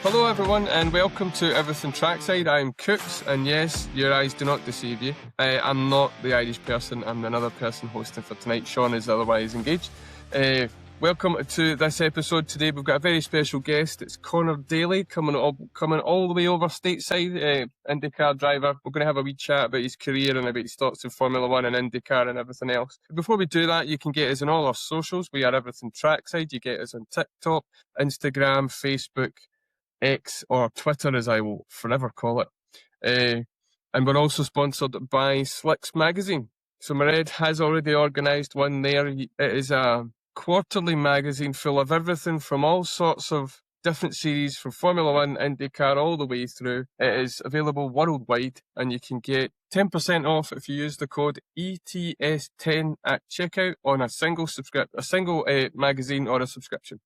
Hello everyone and welcome to Everything Trackside. I'm Cooks and yes, your eyes do not deceive you. I'm not the Irish person, I'm another person hosting for tonight. Sean is otherwise engaged. Welcome to this episode. Today we've got a very special guest. It's Conor Daly coming all the way over stateside, IndyCar driver. We're going to have a wee chat about his career and about his thoughts in Formula 1 and IndyCar and everything else. Before we do that, you can get us on all our socials. We are Everything Trackside. You get us on TikTok, Instagram, Facebook, X, or Twitter as I will forever call it. And we're also sponsored by Slicks magazine. So Mairead has already organised one there. It is a quarterly magazine full of everything from all sorts of different series from Formula 1, IndyCar, all the way through. It is available worldwide and you can get 10% off if you use the code ETS10 at checkout on a single magazine or a subscription.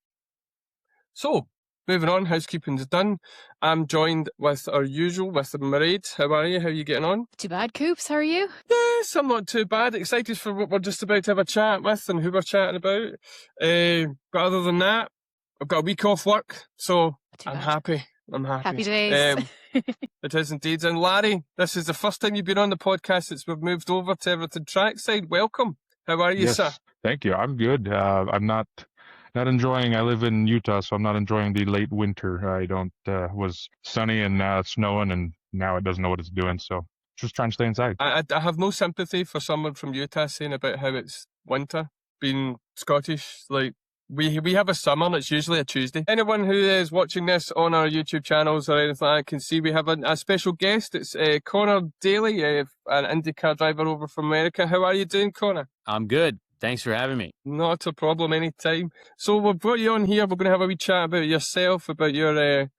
So, moving on, housekeeping's done. I'm joined with our usual, with Mairead. How are you? How are you getting on? Too bad, Coops. How are you? Yes, I'm not too bad. Excited for what we're just about to have a chat with and who we're chatting about. But other than that, I've got a week off work, so I'm happy. I'm happy. Happy days. It is indeed. And Larry, this is the first time you've been on the podcast since we've moved over to Everything Trackside. Welcome. How are you, sir? Thank you. I'm good. I'm not enjoying. I live in Utah, so I'm not enjoying the late winter. I don't. Was sunny and now it's snowing, and now it doesn't know what it's doing. So just trying to stay inside. I have no sympathy for someone from Utah saying about how it's winter. Being Scottish, like we have a summer and it's usually a Tuesday. Anyone who is watching this on our YouTube channels or anything like that can see we have a special guest. It's Conor Daly, an IndyCar driver over from America. How are you doing, Conor? I'm good. Thanks for having me. Not a problem, anytime. So we've brought you on here. We're going to have a wee chat about yourself, about your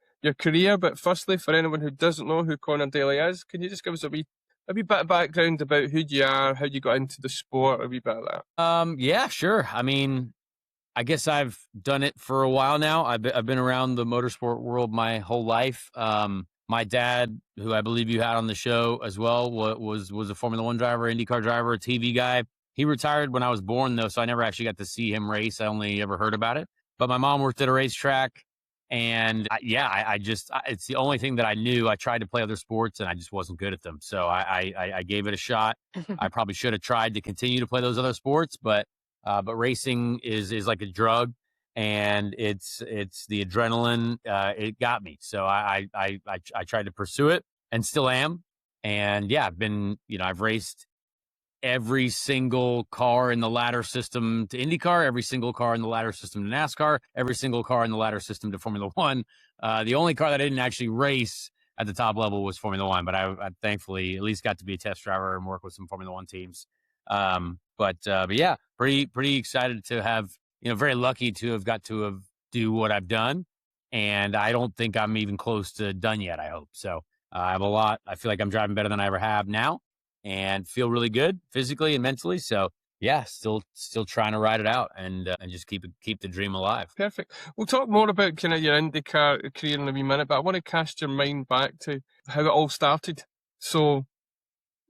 career. But firstly, for anyone who doesn't know who Conor Daly is, can you just give us a wee bit of background about who you are, how you got into the sport, a wee bit of that? Yeah, sure. I mean, I guess I've done it for a while now. I've been around the motorsport world my whole life. My dad, who I believe you had on the show as well, was a Formula 1 driver, IndyCar driver, a TV guy. He retired when I was born, though, so I never actually got to see him race. I only ever heard about it. But my mom worked at a racetrack, and it's the only thing that I knew. I tried to play other sports, and I just wasn't good at them. So I gave it a shot. I probably should have tried to continue to play those other sports, but racing is like a drug, and it's the adrenaline. It got me, so I tried to pursue it, and still am. And yeah, I've raced every single car in the ladder system to IndyCar, every single car in the ladder system to NASCAR, every single car in the ladder system to Formula 1. The only car that I didn't actually race at the top level was Formula 1, but I thankfully at least got to be a test driver and work with some Formula 1 teams. But yeah, pretty excited to have, very lucky to have do what I've done. And I don't think I'm even close to done yet, I hope. So I feel like I'm driving better than I ever have now, and feel really good physically and mentally. So yeah, still trying to ride it out and just keep the dream alive. Perfect. We'll talk more about kind of your IndyCar career in a wee minute, but I want to cast your mind back to how it all started. So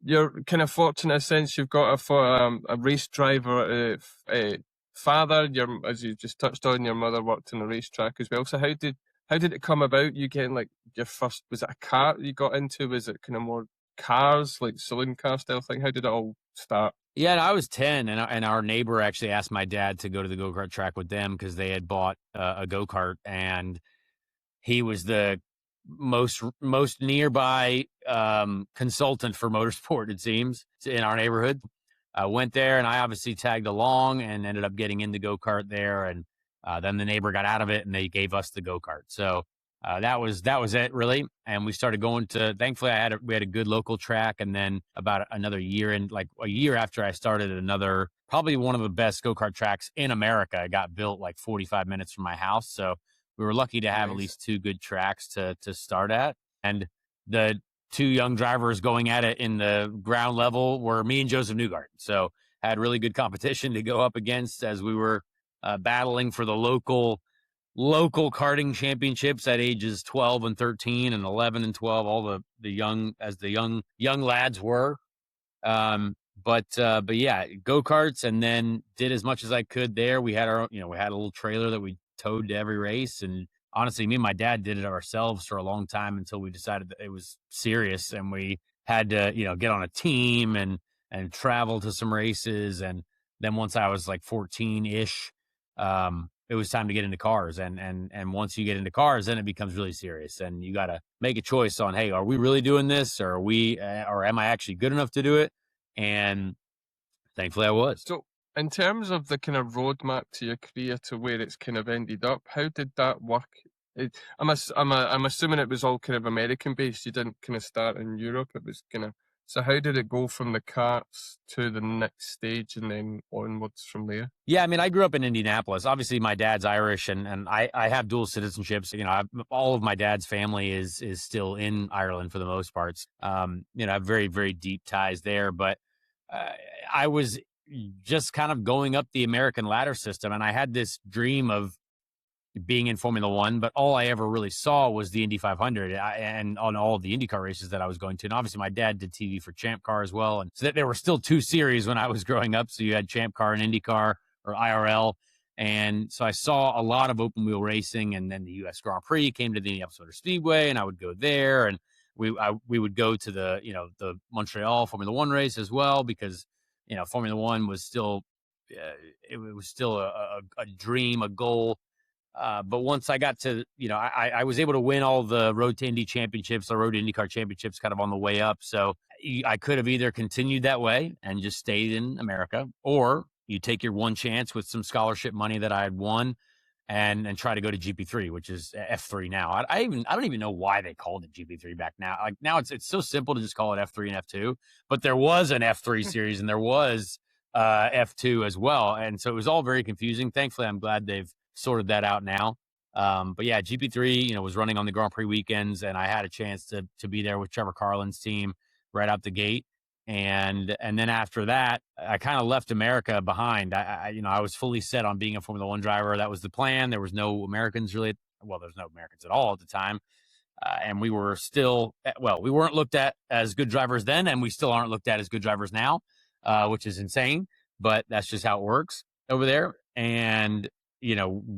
you're kind of fortunate in a sense. You've got a race driver father. As you just touched on, your mother worked in a racetrack as well. So how did it come about? You getting like your first? Was it a car you got into? Was it kind of more cars, like saloon car style thing? How did it all start? Yeah, I was 10, and our neighbor actually asked my dad to go to the go-kart track with them because they had bought a go-kart, and he was the most nearby consultant for motorsport, it seems, in our neighborhood. I went there, and I obviously tagged along and ended up getting into go-kart there, and then the neighbor got out of it, and they gave us the go-kart. So that was it, really. And we started going to, thankfully we had a good local track. And then about another year, and like a year after I started, another, probably one of the best go-kart tracks in America, it got built like 45 minutes from my house. So we were lucky to have at least two good tracks to start at. And the two young drivers going at it in the ground level were me and Joseph Newgarden. So had really good competition to go up against as we were battling for the local karting championships at ages 12 and 13 and 11 and 12, all the young lads were. But yeah, go-karts, and then did as much as I could there. We had we had a little trailer that we towed to every race, and honestly, me and my dad did it ourselves for a long time until we decided that it was serious and we had to, get on a team and travel to some races. And then once I was like 14-ish, it was time to get into cars. And once you get into cars, then it becomes really serious. And you got to make a choice on, hey, are we really doing this, or or am I actually good enough to do it? And thankfully, I was. So, in terms of the kind of roadmap to your career to where it's kind of ended up, how did that work? I'm assuming it was all kind of American based. You didn't kind of start in Europe. It was kind of, so how did it go from the karts to the next stage and then onwards from there? Yeah, I mean, I grew up in Indianapolis. Obviously, my dad's Irish, and I have dual citizenships. All of my dad's family is still in Ireland for the most parts. I have very, very deep ties there. But I was just kind of going up the American ladder system, and I had this dream of being in Formula One, but all I ever really saw was the Indy 500 and on all of the IndyCar races that I was going to. And obviously, my dad did TV for Champ Car as well. And so there were still two series when I was growing up. So you had Champ Car and IndyCar, or IRL. And so I saw a lot of open wheel racing, and then the US Grand Prix came to the Indianapolis Motor Speedway, and I would go there, and we would go to the Montreal Formula One race as well, because Formula One was still it was still a dream, a goal. But once I got to, I was able to win all the Road to Indy championships, the Road to IndyCar championships kind of on the way up. So I could have either continued that way and just stayed in America, or you take your one chance with some scholarship money that I had won and try to go to GP3, which is F3 now. I don't even know why they called it GP3 back now. Like now it's so simple to just call it F3 and F2, but there was an F3 series and there was F2 as well. And so it was all very confusing. Thankfully, I'm glad they've sorted that out now. But yeah, GP3, was running on the Grand Prix weekends, and I had a chance to be there with Trevor Carlin's team right out the gate. And then after that, I kind of left America behind. I was fully set on being a Formula One driver. That was the plan. There was no Americans really. Well, there's no Americans at all at the time. And we were still, we weren't looked at as good drivers then, and we still aren't looked at as good drivers now, which is insane. But that's just how it works over there. And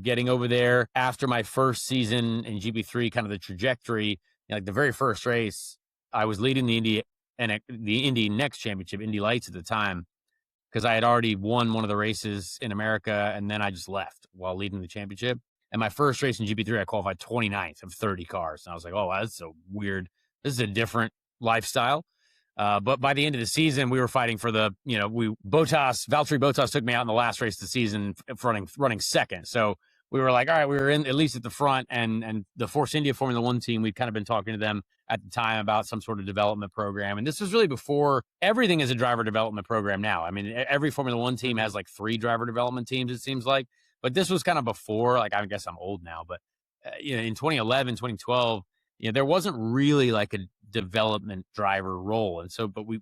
getting over there after my first season in GP3, kind of the trajectory, like the very first race, I was leading the Indy Next Championship, Indy Lights at the time, because I had already won one of the races in America, and then I just left while leading the championship. And my first race in GP3, I qualified 29th of 30 cars. And I was like, oh, that's so weird. This is a different lifestyle. But by the end of the season, we were fighting for Valtteri Bottas took me out in the last race of the season running second. So we were like, all right, we were in at least at the front, and the Force India Formula One team, we'd kind of been talking to them at the time about some sort of development program. And this was really before everything is a driver development program now. I mean, every Formula One team has like 3 driver development teams, it seems like, but this was kind of before, like, I guess I'm old now, but in 2011, 2012, there wasn't really like a development driver role. And so, but we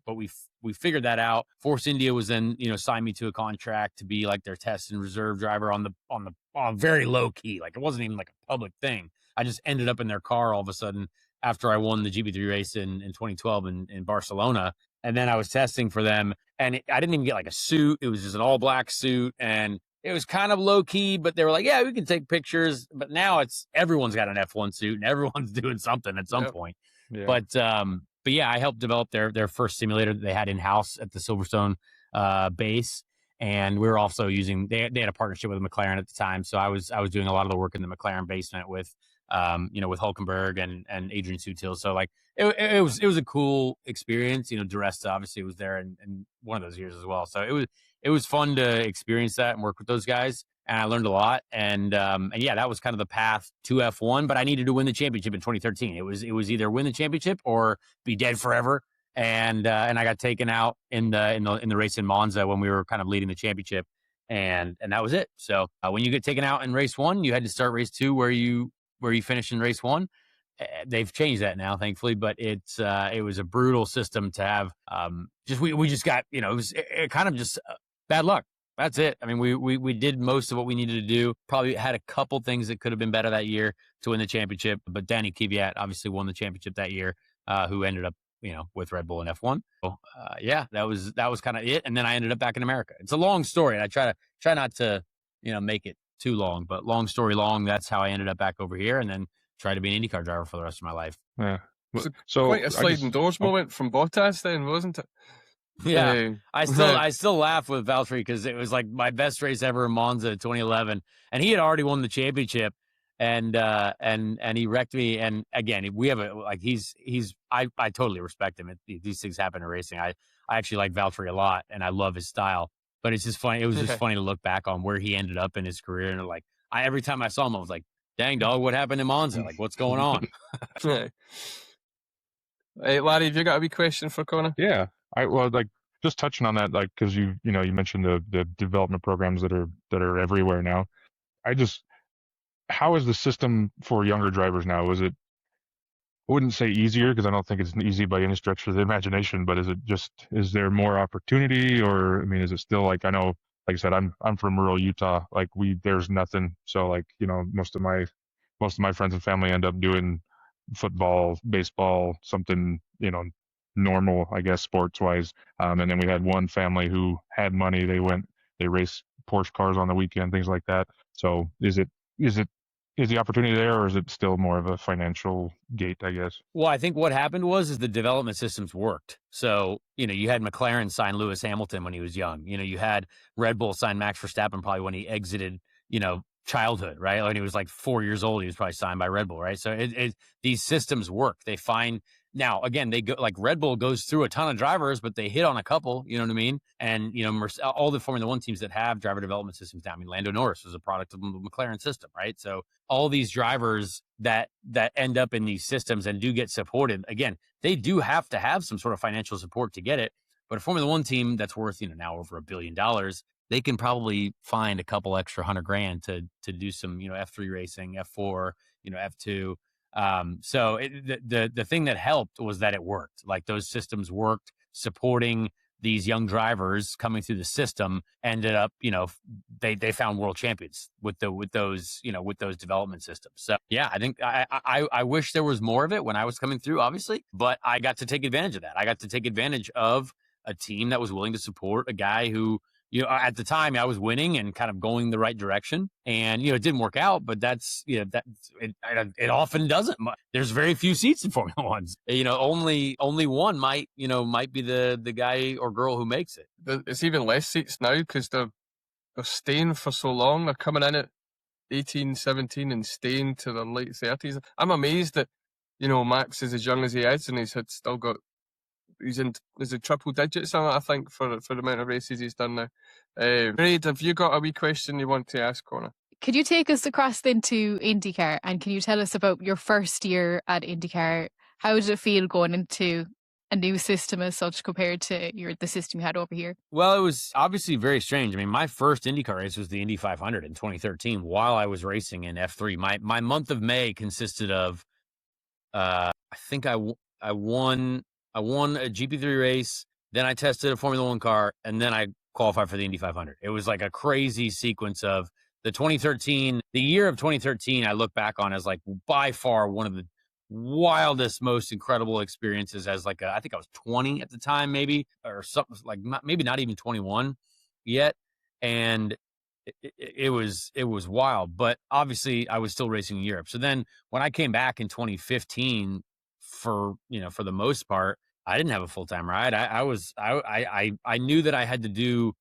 figured that out. Force India was then, signed me to a contract to be like their test and reserve driver on very low key. Like it wasn't even like a public thing. I just ended up in their car all of a sudden after I won the GP3 race in 2012 in Barcelona. And then I was testing for them, and I didn't even get like a suit. It was just an all black suit, and it was kind of low key, but they were like, yeah, we can take pictures. But now everyone's got an F1 suit and everyone's doing something at some point. Yeah. But yeah, I helped develop their first simulator that they had in house at the Silverstone base. And we were also using, they had a partnership with McLaren at the time. So I was doing a lot of the work in the McLaren basement with Hulkenberg and Adrian Sutil. So like it was a cool experience. DiResta obviously was there in one of those years as well. So it was fun to experience that and work with those guys. And I learned a lot. And yeah, that was kind of the path to F1, but I needed to win the championship in 2013. It was either win the championship or be dead forever. And I got taken out in the race in Monza when we were kind of leading the championship, and that was it. So when you get taken out in race 1, you had to start race 2 where you finished in race 1. They've changed that now, thankfully, but it was a brutal system to have. We just got, it was kind of just bad luck. That's it. I mean, we did most of what we needed to do. Probably had a couple things that could have been better that year to win the championship, but Danny Kvyat obviously won the championship that year, who ended up, with Red Bull and F1. So, yeah, that was kind of it. And then I ended up back in America. It's a long story, and I try not to, make it too long, but long story long, that's how I ended up back over here, and then tried to be an IndyCar driver for the rest of my life. Yeah. It's So quite a I sliding just, doors moment from Bottas then, wasn't it? Yeah, I Uh, still laugh with Valtteri because it was like my best race ever in Monza 2011, and he had already won the championship, and he wrecked me. And again, we have I totally respect him. These things happen in racing. I actually like Valtteri a lot, and I love his style. But it's just funny. It was just funny to look back on where he ended up in his career, and like every time I saw him, I was like, "Dang dog, what happened in Monza? Like, what's going on?" Larry, have you got a wee question for Conor? yeah, like just touching on that, like, because you mentioned the development programs that are everywhere now. How is the system for younger drivers now? I wouldn't say easier, because I don't think it's easy by any stretch of the imagination, but is there more opportunity, or, I mean, is it still like, I know, like I said, I'm from rural Utah, like there's nothing. So, like, most of my friends and family end up doing football, baseball, something, normal, I guess, sports wise. And then we had one family who had money. They race Porsche cars on the weekend, things like that. So is the opportunity there, or is it still more of a financial gate, I guess? Well, I think what happened was the development systems worked. So, you had McLaren sign Lewis Hamilton when he was young. You had Red Bull sign Max Verstappen probably when he exited, childhood, right? When he was like 4 years old, he was probably signed by Red Bull, right? So these systems work. They find now, again, they go like Red Bull goes through a ton of drivers, but they hit on a couple, you know what I mean? And, all the Formula One teams that have driver development systems now, I mean, Lando Norris was a product of the McLaren system, right? So all these drivers that end up in these systems and do get supported, again, they do have to have some sort of financial support to get it. But a Formula One team that's worth, now over $1 billion, they can probably find a couple extra $100,000 to do some, F3 racing, F4, F2. So the thing that helped was that it worked. Like those systems worked, supporting these young drivers coming through the system ended up, they found world champions with those development systems. So yeah, I think I wish there was more of it when I was coming through, obviously, but I got to take advantage of that. I got to take advantage of a team that was willing to support a guy who, at the time I was winning and kind of going the right direction, and, it didn't work out, but that's, it often doesn't. There's very few seats in Formula Ones. Only one might be the guy or girl who makes it. It's even less seats now because they're staying for so long. They're coming in at 18, 17 and staying to their late 30s. I'm amazed that, Max is as young as he is and he's still got, is it triple digits, I think, for the amount of races he's done now. Reid, have you got a wee question you want to ask Conor? Could you take us across into IndyCar, and can you tell us about your first year at IndyCar? How did it feel going into a new system as such compared to the system you had over here? Well, it was obviously very strange. I mean, my first IndyCar race was the Indy 500 in 2013 while I was racing in F3. My month of May consisted of, I think I won a GP3 race, then I tested a Formula One car, and then I qualified for the Indy 500. It was like a crazy sequence of the year of 2013, I look back on as like by far one of the wildest, most incredible experiences as like I think I was 20 at the time, maybe, or something like maybe not even 21 yet. And it was wild, but obviously I was still racing in Europe. So then when I came back in 2015 for the most part, I didn't have a full-time ride. I knew that I had to do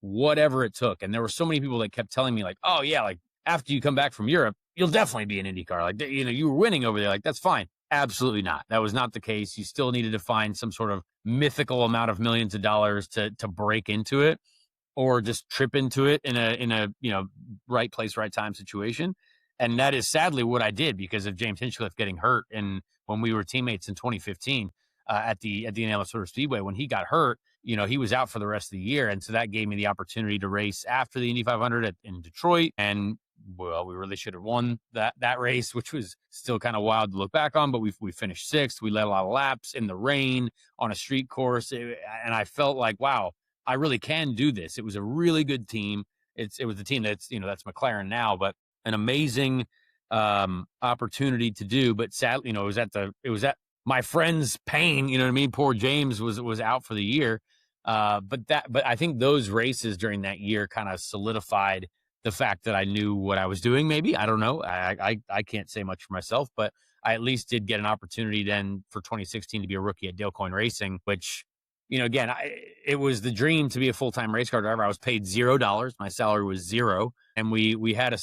whatever it took. And there were so many people that kept telling me like, oh yeah, like after you come back from Europe, you'll definitely be an IndyCar. Like, you were winning over there. Like, that's fine. Absolutely not. That was not the case. You still needed to find some sort of mythical amount of millions of dollars to break into it, or just trip into it in a right place, right time situation. And that is sadly what I did because of James Hinchcliffe getting hurt. And when we were teammates in 2015 at the Indianapolis Motor Speedway, when he got hurt, he was out for the rest of the year. And so that gave me the opportunity to race after the Indy 500 in Detroit. And well, we really should have won that race, which was still kind of wild to look back on, but we finished sixth. We led a lot of laps in the rain on a street course. And I felt like, wow, I really can do this. It was a really good team. It was the team that's McLaren now, but an amazing opportunity to do. But sadly, it was at my friend's pain. You know what I mean? Poor James was out for the year. But I think those races during that year kind of solidified the fact that I knew what I was doing. Maybe, I don't know. I can't say much for myself, but I at least did get an opportunity then for 2016 to be a rookie at Dale Coyne Racing, which, again, it was the dream to be a full-time race car driver. I was paid $0. My salary was zero. And we had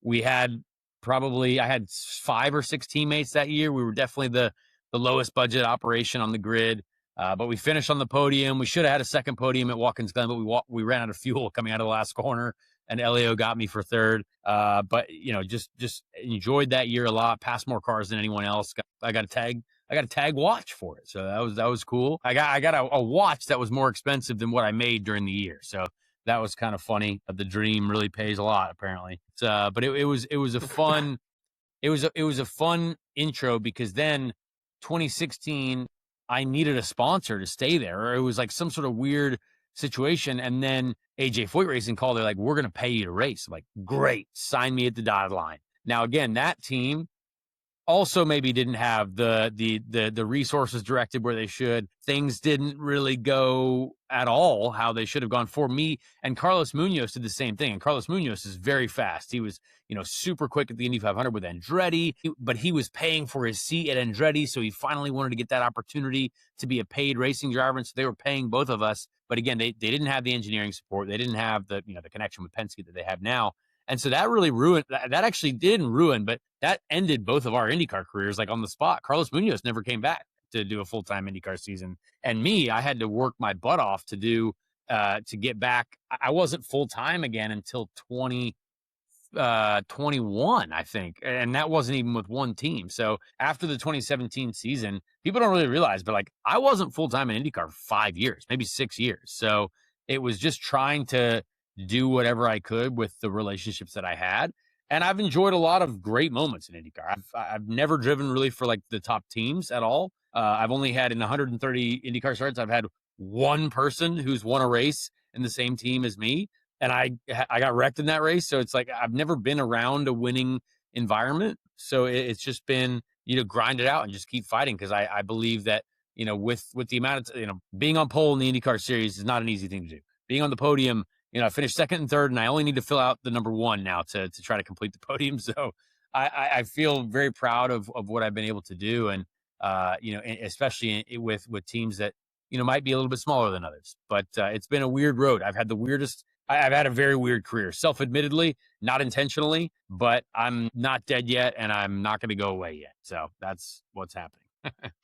we had I had 5 or 6 teammates that year. We were definitely the lowest budget operation on the grid. But we finished on the podium. We should have had a second podium at Watkins Glen, but we ran out of fuel coming out of the last corner, and Elio got me for third. But just enjoyed that year a lot. Passed more cars than anyone else. I got a tag watch for it, so that was cool. I got a watch that was more expensive than what I made during the year, so that was kind of funny. The dream really pays a lot, apparently. But it was a fun it was a fun intro, because then 2016 I needed a sponsor to stay there, or it was like some sort of weird situation. And then AJ Foyt Racing called. They're like, "We're going to pay you to race." I'm like, "Great, sign me at the dotted line." Now, again, that team also maybe didn't have the resources directed where they should. Things didn't really go at all how they should have gone for me. And Carlos Munoz did the same thing. And Carlos Munoz is very fast. He was, super quick at the Indy 500 with Andretti, but he was paying for his seat at Andretti. So he finally wanted to get that opportunity to be a paid racing driver. And so they were paying both of us. But again, they didn't have the engineering support. They didn't have the connection with Penske that they have now. And so that really that actually didn't ruin, but that ended both of our IndyCar careers, like on the spot. Carlos Munoz never came back to do a full-time IndyCar season. And me, I had to work my butt off to get back. I wasn't full-time again until 2021, I think. And that wasn't even with one team. So after the 2017 season, people don't really realize, but like, I wasn't full-time in IndyCar for 5 years, maybe 6 years. So it was just trying to do whatever I could with the relationships that I had. And I've enjoyed a lot of great moments in IndyCar. I've never driven really for like the top teams at all. I've only had, in 130 IndyCar starts, I've had one person who's won a race in the same team as me. And I got wrecked in that race. So it's like, I've never been around a winning environment. So it's just been, grind it out and just keep fighting. Cause I believe that, with the amount of, being on pole in the IndyCar series is not an easy thing to do. Being on the podium, I finished second and third, and I only need to fill out the number 1 now to try to complete the podium. So I feel very proud of what I've been able to do. And, especially with teams that, might be a little bit smaller than others, but it's been a weird road. I've had a very weird career, self-admittedly, not intentionally, but I'm not dead yet, and I'm not going to go away yet. So that's what's happening.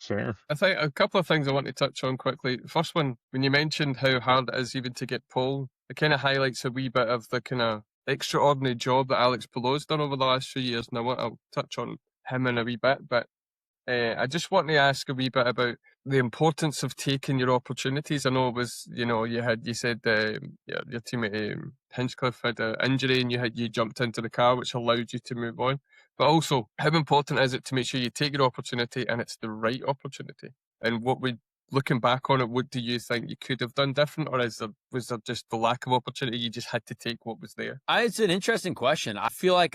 Fair. I think a couple of things I want to touch on quickly. First one, when you mentioned how hard it is even to get pole, it kind of highlights a wee bit of the kind of extraordinary job that Alex Palou's done over the last few years, and I'll touch on him in a wee bit, but I just want to ask a wee bit about the importance of taking your opportunities. I know it was, you said your teammate Hinchcliffe had an injury and you jumped into the car, which allowed you to move on. But also, how important is it to make sure you take your opportunity and it's the right opportunity? And looking back on it, what do you think you could have done different, or was there just the lack of opportunity? You just had to take what was there. It's an interesting question. I feel like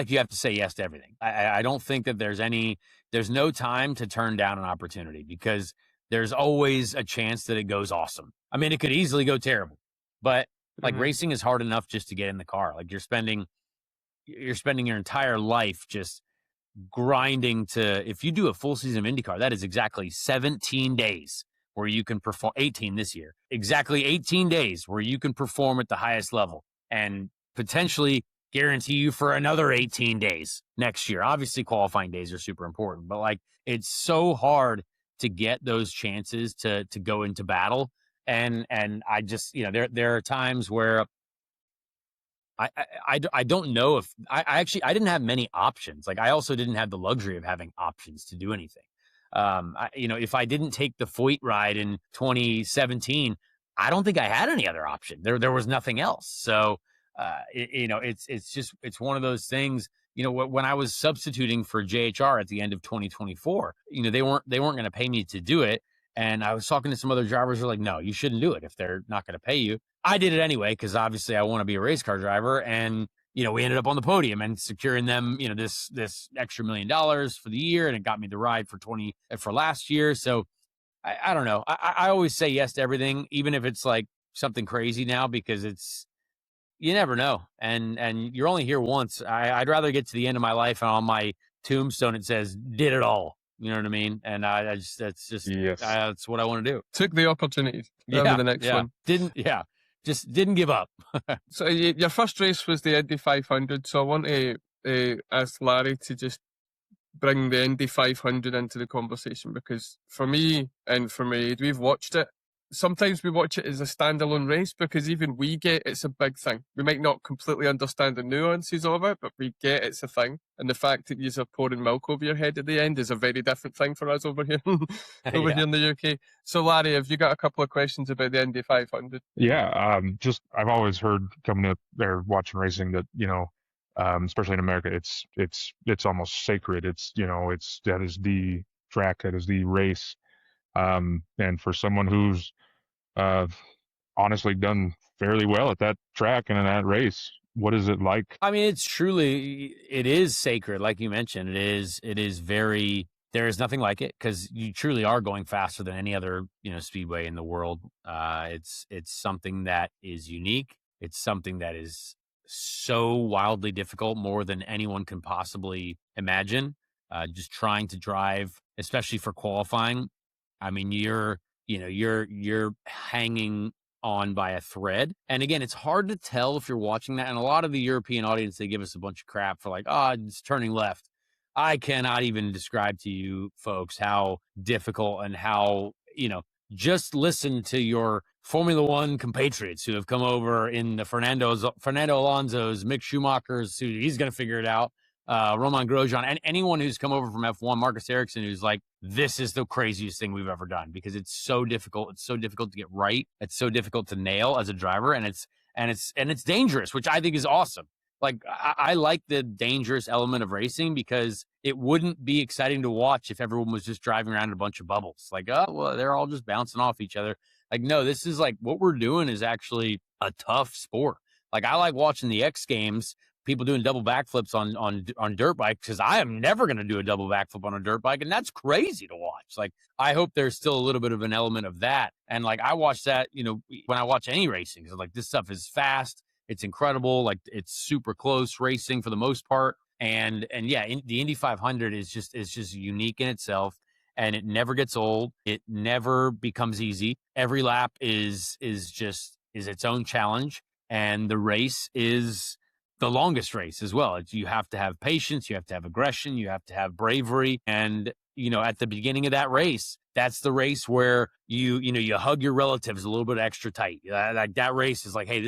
you have to say yes to everything. I don't think that there's no time to turn down an opportunity, because there's always a chance that it goes awesome. I mean, it could easily go terrible, but like racing is hard enough just to get in the car. Like you're spending your entire life just grinding if you do a full season of IndyCar, that is exactly 17 days where you can perform, 18 this year, exactly 18 days where you can perform at the highest level, and potentially guarantee you for another 18 days next year. Obviously, qualifying days are super important, but like, it's so hard to get those chances to go into battle. And I just, there are times where I don't know if I didn't have many options. Like, I also didn't have the luxury of having options to do anything. If I didn't take the Foyt ride in 2017, I don't think I had any other option. There was nothing else. So, it's one of those things. When I was substituting for JHR at the end of 2024, they weren't going to pay me to do it. And I was talking to some other drivers who were like, no, you shouldn't do it if they're not going to pay you. I did it anyway, because obviously I want to be a race car driver. And, we ended up on the podium and securing them, this extra $1 million for the year. And it got me the ride for last year. So I don't know. I always say yes to everything, even if it's like something crazy now, because it's you never know. And you're only here once. I'd rather get to the end of my life and on my tombstone it says did it all. You know what I mean? And I just Yes. that's what I want to do. Took the opportunity. Yeah, The next one. Just didn't give up. So your first race was the Indy 500. So I want to ask Larry to just bring the Indy 500 into the conversation, because for me and for me, we've watched it. Sometimes we watch it as a standalone race because even we get it's a big thing. We might not completely understand the nuances of it, but we get it's a thing. And the fact that you're pouring milk over your head at the end is a very different thing for us over here, here in the UK. So, Larry, have you got a couple of questions about the Indy 500? Yeah, just I've always heard coming up there watching racing that, you know, especially in America, it's almost sacred. That is the track, that is the race. And for someone who's honestly done fairly well at that track and in that race, what is it like? I mean, it is sacred, like you mentioned. It is very. There is nothing like it because you truly are going faster than any other, you know, speedway in the world. It's something that is unique. It's something that is so wildly difficult, more than anyone can possibly imagine. Just trying to drive, especially for qualifying. I mean, you're hanging on by a thread. And again, it's hard to tell if you're watching that. And a lot of the European audience, they give us a bunch of crap for like, oh, it's turning left. I cannot even describe to you folks how difficult and how, you know, just listen to your Formula One compatriots who have come over in the Fernando Alonso's, Mick Schumacher's, he's going to figure it out. Roman Grosjean, and anyone who's come over from F1, Marcus Ericsson, who's like, this is the craziest thing we've ever done because it's so difficult. It's so difficult to get right. It's so difficult to nail as a driver, and it's dangerous, which I think is awesome. Like I like the dangerous element of racing because it wouldn't be exciting to watch if everyone was just driving around in a bunch of bubbles. Like, oh, well, they're all just bouncing off each other. Like, no, this is like what we're doing is actually a tough sport. Like I like watching the X Games, people doing double backflips on dirt bikes, because I am never going to do a double backflip on a dirt bike, and that's crazy to watch. Like I hope there's still a little bit of an element of that, and like I watch that, you know, when I watch any racing, because like this stuff is fast, it's incredible, like it's super close racing for the most part, and yeah, the Indy 500 is just unique in itself, and it never gets old, it never becomes easy. Every lap is its own challenge, and the race is the longest race as well. You have to have patience, you have to have aggression, you have to have bravery. And, you know, at the beginning of that race, that's the race where you hug your relatives a little bit extra tight. Like that race is like, hey,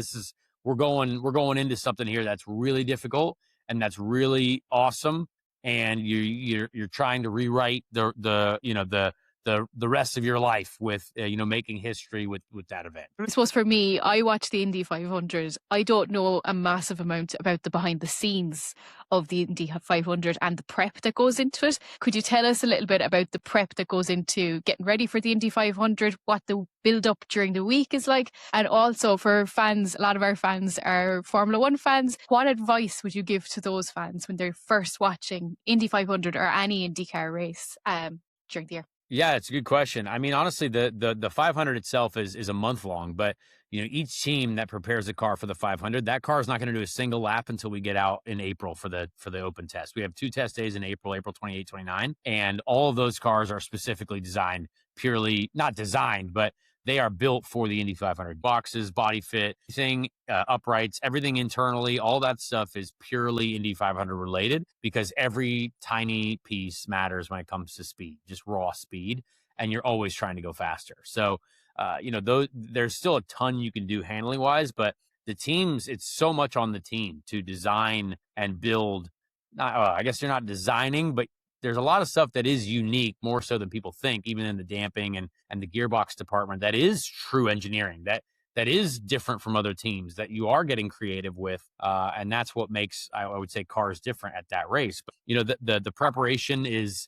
we're going into something here that's really difficult and that's really awesome. And you're trying to rewrite the rest of your life with making history with that event. I suppose for me, I watch the Indy 500. I don't know a massive amount about the behind the scenes of the Indy 500 and the prep that goes into it. Could you tell us a little bit about the prep that goes into getting ready for the Indy 500, what the build up during the week is like? And also for fans, a lot of our fans are Formula One fans. What advice would you give to those fans when they're first watching Indy 500 or any IndyCar race during the year? Yeah, it's a good question. I mean, honestly, the 500 itself is a month long, but you know, each team that prepares a car for the 500, that car is not going to do a single lap until we get out in April for the open test. We have 2 test days in April 28, 29, and all of those cars are specifically designed, purely not designed, but they are built for the Indy 500. Boxes, body fit, uprights, everything internally, all that stuff is purely Indy 500 related, because every tiny piece matters when it comes to speed, just raw speed, and you're always trying to go faster. So, there's still a ton you can do handling wise, but the teams, it's so much on the team to design and build. I guess you're not designing, but there's a lot of stuff that is unique, more so than people think, even in the damping and the gearbox department. That is true engineering. That is different from other teams that you are getting creative with. And that's what makes, I would say, cars different at that race. But, you know, the preparation is,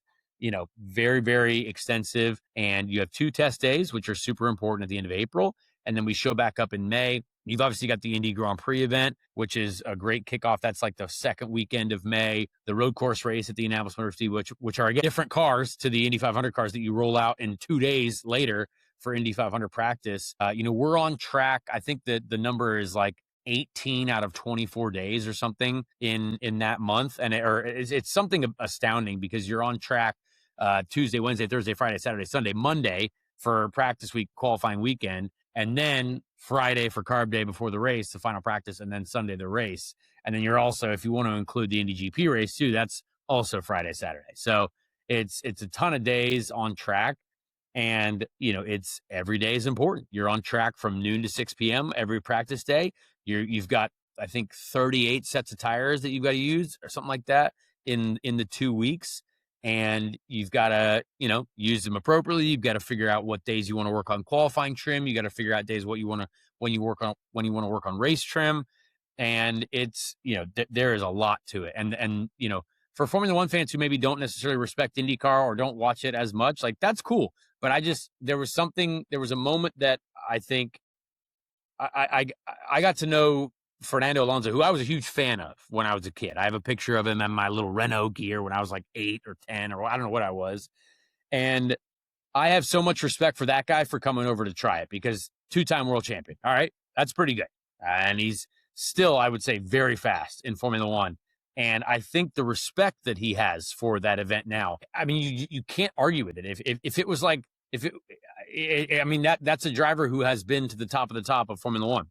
very, very extensive. And you have 2 test days, which are super important at the end of April. And then we show back up in May. You've obviously got the Indy Grand Prix event, which is a great kickoff. That's like the second weekend of May. The road course race at the Indianapolis Motor Speedway, which are, again, different cars to the Indy 500 cars that you roll out in 2 days later for Indy 500 practice. We're on track. I think that the number is like 18 out of 24 days or something in that month. And it's something astounding because you're on track Tuesday, Wednesday, Thursday, Friday, Saturday, Sunday, Monday for practice week, qualifying weekend, and then Friday for carb day before the race, the final practice, and then Sunday the race. And then you're also, if you want to include the Indy GP race too, that's also Friday, Saturday. So it's a ton of days on track. And, it's every day is important. You're on track from noon to 6 p.m. every practice day. You've got, I think, 38 sets of tires that you've got to use or something like that in the 2 weeks. And you've got to, use them appropriately. You've got to figure out what days you want to work on qualifying trim. You got to figure out days when you want to work on race trim. And it's, there is a lot to it. And, for Formula One fans who maybe don't necessarily respect IndyCar or don't watch it as much, like, that's cool. But there was a moment that I think I got to know Fernando Alonso, who I was a huge fan of when I was a kid. I have a picture of him in my little Renault gear when I was like 8 or 10, or I don't know what I was. And I have so much respect for that guy for coming over to try it, because 2-time world champion. All right. That's pretty good. And he's still, I would say, very fast in Formula One. And I think the respect that he has for that event now, I mean, you can't argue with it. If it was like, that's a driver who has been to the top of Formula One.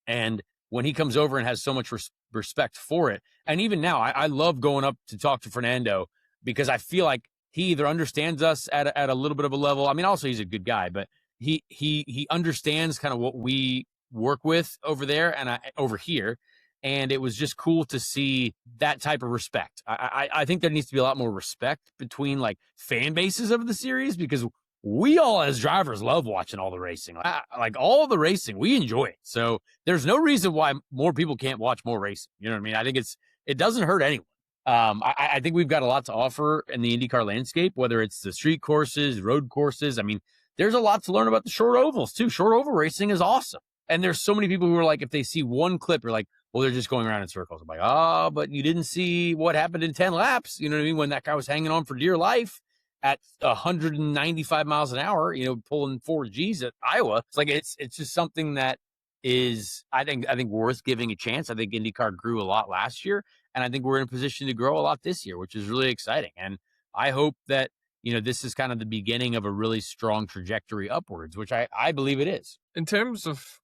And when he comes over and has so much respect for it, and even now, I love going up to talk to Fernando, because I feel like he either understands us at a little bit of a level. I mean, also he's a good guy, but he understands kind of what we work with over there and over here. And it was just cool to see that type of respect. I think there needs to be a lot more respect between like fan bases of the series, because we all as drivers love watching all the racing. Like all the racing, we enjoy it. So there's no reason why more people can't watch more racing. You know what I mean? I think it doesn't hurt anyone. I think we've got a lot to offer in the IndyCar landscape, whether it's the street courses, road courses. I mean, there's a lot to learn about the short ovals too. Short oval racing is awesome. And there's so many people who are like, if they see one clip, you're like, well, they're just going around in circles. I'm like, but you didn't see what happened in 10 laps. You know what I mean? When that guy was hanging on for dear life at 195 miles an hour, pulling 4 Gs at Iowa. It's like, it's just something that is, I think worth giving a chance. I think IndyCar grew a lot last year, and I think we're in a position to grow a lot this year, which is really exciting. And I hope that, this is kind of the beginning of a really strong trajectory upwards, which I believe it is. In terms of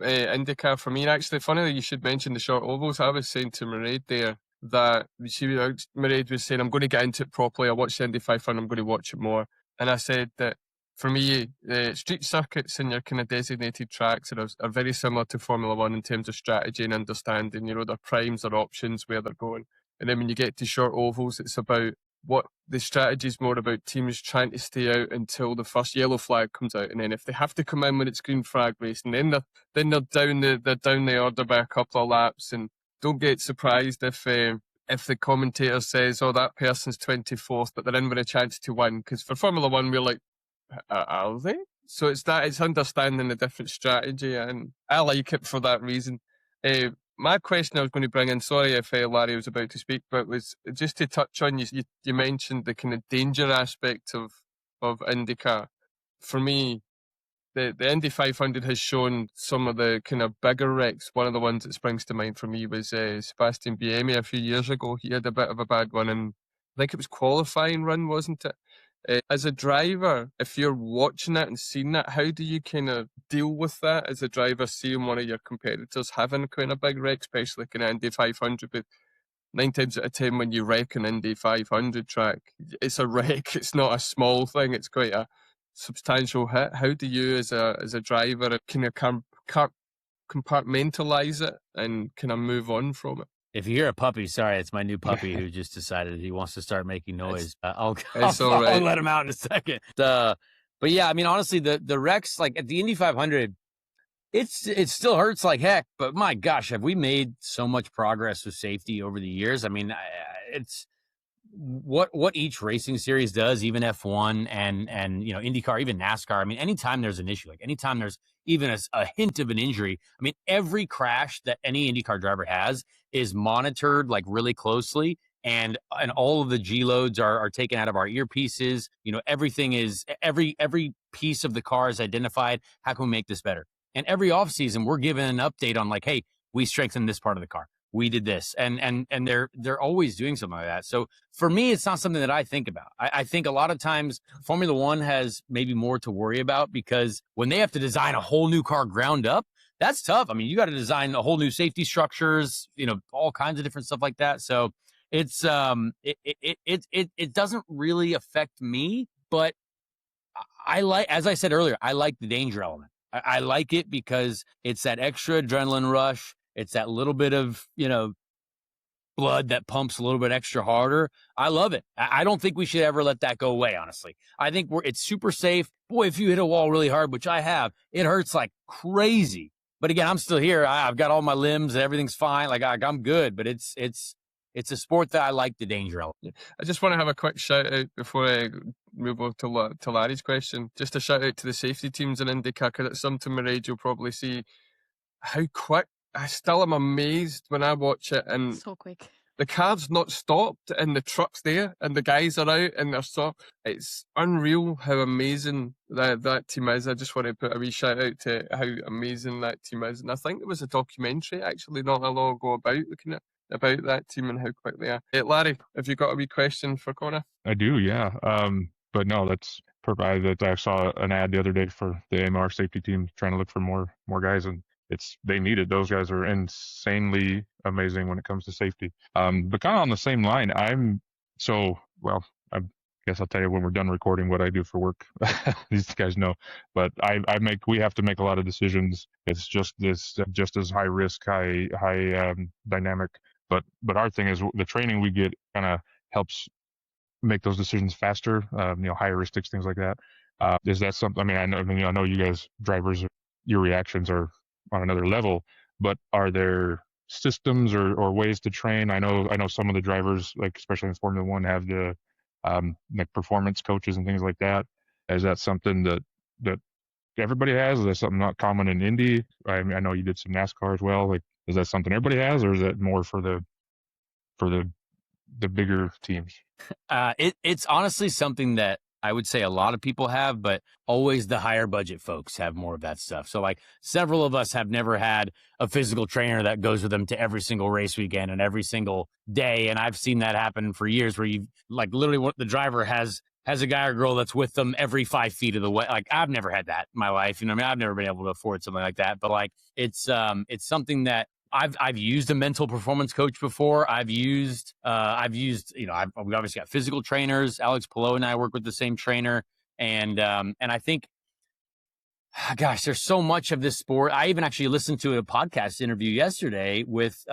IndyCar, for me, actually, funny that you should mention the short ovals. I was saying to Mairead there that Mairead was saying, I'm going to get into it properly. I watched the Indy 500, I'm going to watch it more. And I said that for me, the street circuits and your kind of designated tracks are very similar to Formula One in terms of strategy and understanding, their primes, their options, where they're going. And then when you get to short ovals, it's about what the strategy is more about teams trying to stay out until the first yellow flag comes out. And then if they have to come in when it's green flag racing, then they're down the order by a couple of laps. And don't get surprised if the commentator says, oh, that person's 24th, but they're in with a chance to win. Because for Formula One, we're like, are they? So it's understanding the different strategy, and I like it for that reason. My question I was going to bring in, sorry if Larry was about to speak, but was just to touch on, you mentioned the kind of danger aspect of IndyCar. For me, the Indy 500 has shown some of the kind of bigger wrecks. One of the ones that springs to mind for me was Sebastian Buemi a few years ago. He had a bit of a bad one, and I think it was qualifying run, wasn't it? As a driver, if you're watching that and seeing that, how do you kind of deal with that as a driver, seeing one of your competitors having kind of big wreck, especially kind of Indy 500? But 9 times out of 10, when you wreck an Indy 500 track, it's a wreck. It's not a small thing. It's quite a substantial hit. How do you, as a driver, kind of compartmentalize it and kind of move on from it? If you hear a puppy, sorry, it's my new puppy who just decided he wants to start making noise. I'll let him out in a second. But yeah, I mean, honestly, the wrecks, like at the Indy 500, it still hurts like heck. But my gosh, have we made so much progress with safety over the years? I mean, it's what each racing series does, even F1 and IndyCar, even NASCAR. I mean, anytime there's an issue, like anytime there's even a hint of an injury, I mean, every crash that any IndyCar driver has is monitored like really closely, and all of the G loads are taken out of our earpieces. Everything is every piece of the car is identified. How can we make this better? And every off season, we're given an update on like, hey, we strengthened this part of the car. We did this. And they're always doing something like that. So for me, it's not something that I think about. I think a lot of times Formula One has maybe more to worry about, because when they have to design a whole new car ground up, that's tough. I mean, you got to design a whole new safety structures, all kinds of different stuff like that. So it's it doesn't really affect me, but I like, as I said earlier, I like the danger element. I like it because it's that extra adrenaline rush. It's that little bit of, blood that pumps a little bit extra harder. I love it. I don't think we should ever let that go away, honestly. I think it's super safe. Boy, if you hit a wall really hard, which I have, it hurts like crazy. But again, I'm still here. I've got all my limbs and everything's fine. Like I'm good, but it's a sport that I like the danger element. I just want to have a quick shout out before I move over to Larry's question. Just a shout out to the safety teams in IndyCar, because at some time my age you'll probably see how quick. I still am amazed when I watch it, and so quick. The car's not stopped, and the truck's there, and the guys are out, and they're stopped. It's unreal how amazing that team is. I just want to put a wee shout out to how amazing that team is. And I think there was a documentary actually not that long ago about that team and how quick they are. Hey, Larry, have you got a wee question for Conor? I do, yeah. But no, that's perfect. I saw an ad the other day for the AMR safety team trying to look for more guys, and they need it. Those guys are insanely amazing when it comes to safety. But kind of on the same line, I guess I'll tell you when we're done recording what I do for work. These guys know, but we have to make a lot of decisions. It's just as high risk, high dynamic. But our thing is the training we get kind of helps make those decisions faster. High heuristics, things like that. Is that something? I know you guys drivers, your reactions are on another level, but are there systems or ways to train? I know some of the drivers, like especially in Formula One, have the like performance coaches and things like that. Is that something that everybody has? Is that something not common in Indy? I know you did some NASCAR as well. Like, is that something everybody has, or is that more for the bigger teams? It's honestly something that I would say a lot of people have, but always the higher budget folks have more of that stuff. So like several of us have never had a physical trainer that goes with them to every single race weekend and every single day. And I've seen that happen for years, where you like literally the driver has a guy or girl that's with them every 5 feet of the way. Like I've never had that in my life. I've never been able to afford something like that, but like it's something that I've used a mental performance coach before. We obviously got physical trainers. Alex Pillow and I work with the same trainer. And I think, gosh, there's so much of this sport. I even actually listened to a podcast interview yesterday with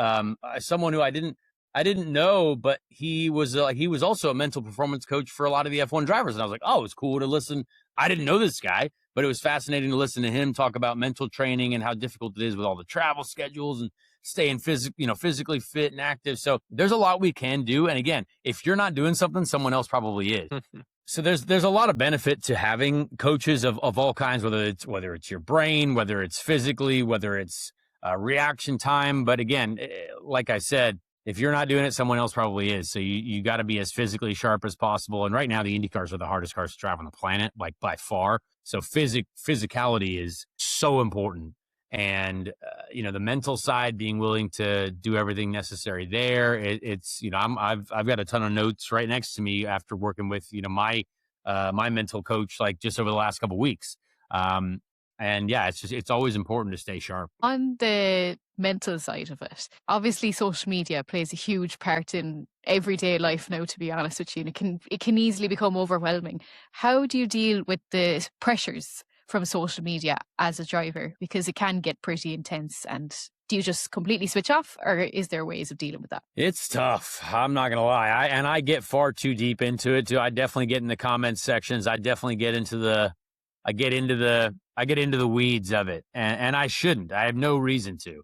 someone who I didn't know, but he was also a mental performance coach for a lot of the F1 drivers. And I was like, oh, it's cool to listen. I didn't know this guy, but it was fascinating to listen to him talk about mental training and how difficult it is with all the travel schedules and staying physically fit and active. So there's a lot we can do. And again, if you're not doing something, someone else probably is. So there's a lot of benefit to having coaches of all kinds, whether it's your brain, whether it's physically, whether it's reaction time. But again, like I said, if you're not doing it, someone else probably is. So you got to be as physically sharp as possible. And right now, the Indy cars are the hardest cars to drive on the planet, like by far. So physicality is so important. And, the mental side, being willing to do everything necessary there. I've got a ton of notes right next to me after working with, my mental coach, like just over the last couple of weeks. And yeah, it's always important to stay sharp. On the mental side of it, obviously social media plays a huge part in everyday life now, to be honest with you, and it can easily become overwhelming. How do you deal with the pressures from social media as a driver? Because it can get pretty intense. And do you just completely switch off, or is there ways of dealing with that? It's tough. I'm not going to lie. I get far too deep into it too. I definitely get in the comment sections. I definitely get into the weeds of it, and I shouldn't. I have no reason to.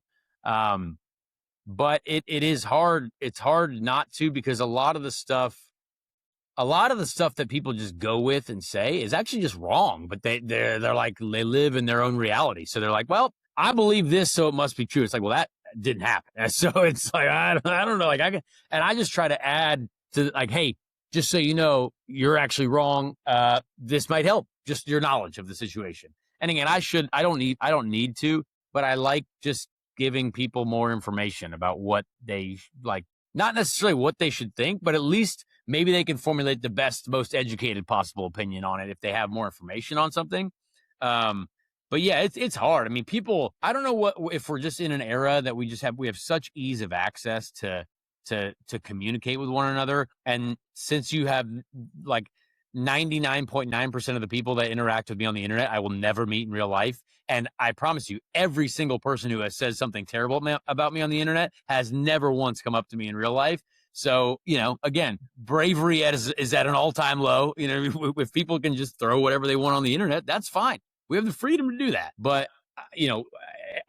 But it is hard. It's hard not to, because a lot of the stuff that people just go with and say is actually just wrong, but they're like, they live in their own reality. So they're like, well, I believe this, so it must be true. It's like, well, that didn't happen. And so it's like, I don't know. Like I just try to add to like, hey, just so you know, you're actually wrong. This might help just your knowledge of the situation. And again, I don't need to, but I like just giving people more information about what they like, not necessarily what they should think, but at least maybe they can formulate the best, most educated possible opinion on it if they have more information on something. But yeah, it's hard. I mean, people, I don't know if we're just in an era that we have such ease of access to communicate with one another. And since you have like 99.9% of the people that interact with me on the internet, I will never meet in real life. And I promise you, every single person who has said something terrible about me on the internet has never once come up to me in real life. So, again, bravery is at an all-time low. If people can just throw whatever they want on the internet, that's fine. We have the freedom to do that. But,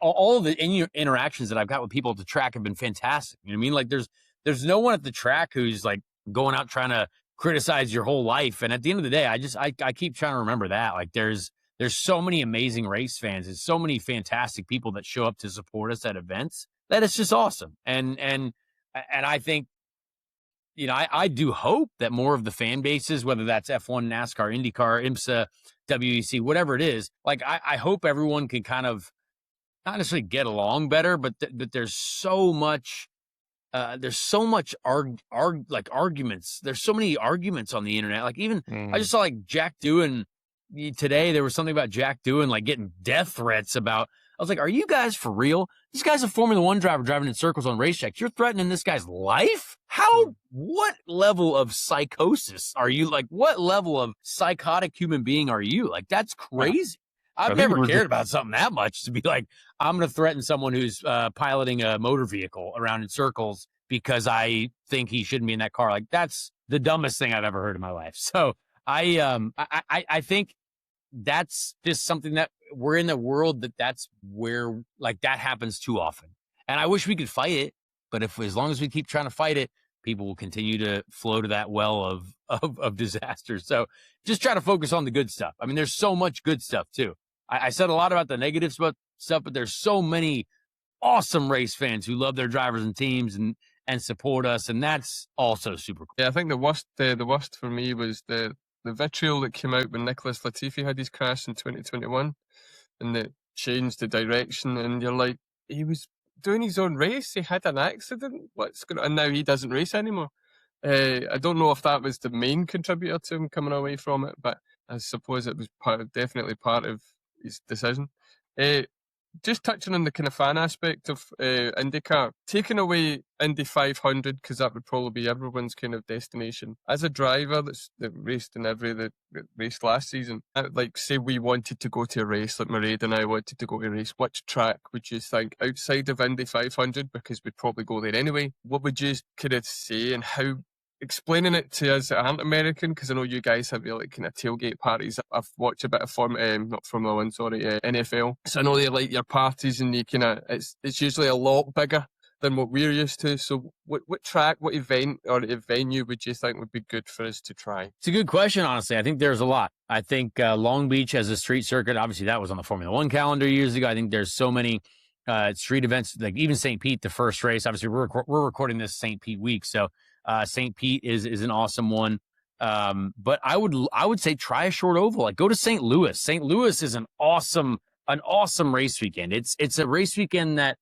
all of the interactions that I've got with people at the track have been fantastic. You know what I mean? Like there's no one at the track who's like going out trying to criticize your whole life. And at the end of the day, I keep trying to remember that. Like there's so many amazing race fans and so many fantastic people that show up to support us at events that it's just awesome. And I think, I do hope that more of the fan bases, whether that's F1, NASCAR, IndyCar, IMSA, WEC, whatever it is, like I hope everyone can kind of not necessarily get along better, but there's so much arguments. There's so many arguments on the internet. Like even I just saw like Jack Doohan today. There was something about Jack Doohan like getting death threats about. I was like, are you guys for real? This guy's a Formula One driver driving in circles on racetracks. You're threatening this guy's life? What level of psychosis are you? Like, what level of psychotic human being are you? Like, that's crazy. I've never cared about something that much to be like, I'm going to threaten someone who's piloting a motor vehicle around in circles because I think he shouldn't be in that car. Like, that's the dumbest thing I've ever heard in my life. So I think that's just something that we're in the world that's where like that happens too often. And I wish we could fight it, but as long as we keep trying to fight it, people will continue to flow to that well of disaster. So just try to focus on the good stuff. I mean, there's so much good stuff too. I said a lot about the negative stuff, but there's so many awesome race fans who love their drivers and teams and support us. And that's also super cool. Yeah, I think the worst for me was the vitriol that came out when Nicholas Latifi had his crash in 2021 and it changed the direction. And you're like, he was doing his own race. He had an accident. And now he doesn't race anymore. I don't know if that was the main contributor to him coming away from it, but I suppose it was definitely part of his decision. Just touching on the kind of fan aspect of IndyCar, taking away Indy 500, because that would probably be everyone's kind of destination. As a driver that raced in that raced last season, like say we wanted to go to a race, like Mairead and I wanted to go to a race, which track would you think outside of Indy 500, because we'd probably go there anyway, what would you kind of say and how? Explaining it to us that aren't American, because I know you guys have your like kind of tailgate parties. I've watched a bit of not Formula One, sorry, NFL. So I know they like your parties, and you kind of it's usually a lot bigger than what we're used to. So what track, what event or venue would you think would be good for us to try? It's a good question, honestly. I think there's a lot. I think Long Beach as a street circuit, obviously that was on the Formula One calendar years ago. I think there's so many street events, like even St. Pete, the first race. Obviously, we're recording this St. Pete week, so St. Pete is an awesome one. But I would say try a short oval. Like go to St. Louis. St. Louis is an awesome race weekend. It's a race weekend that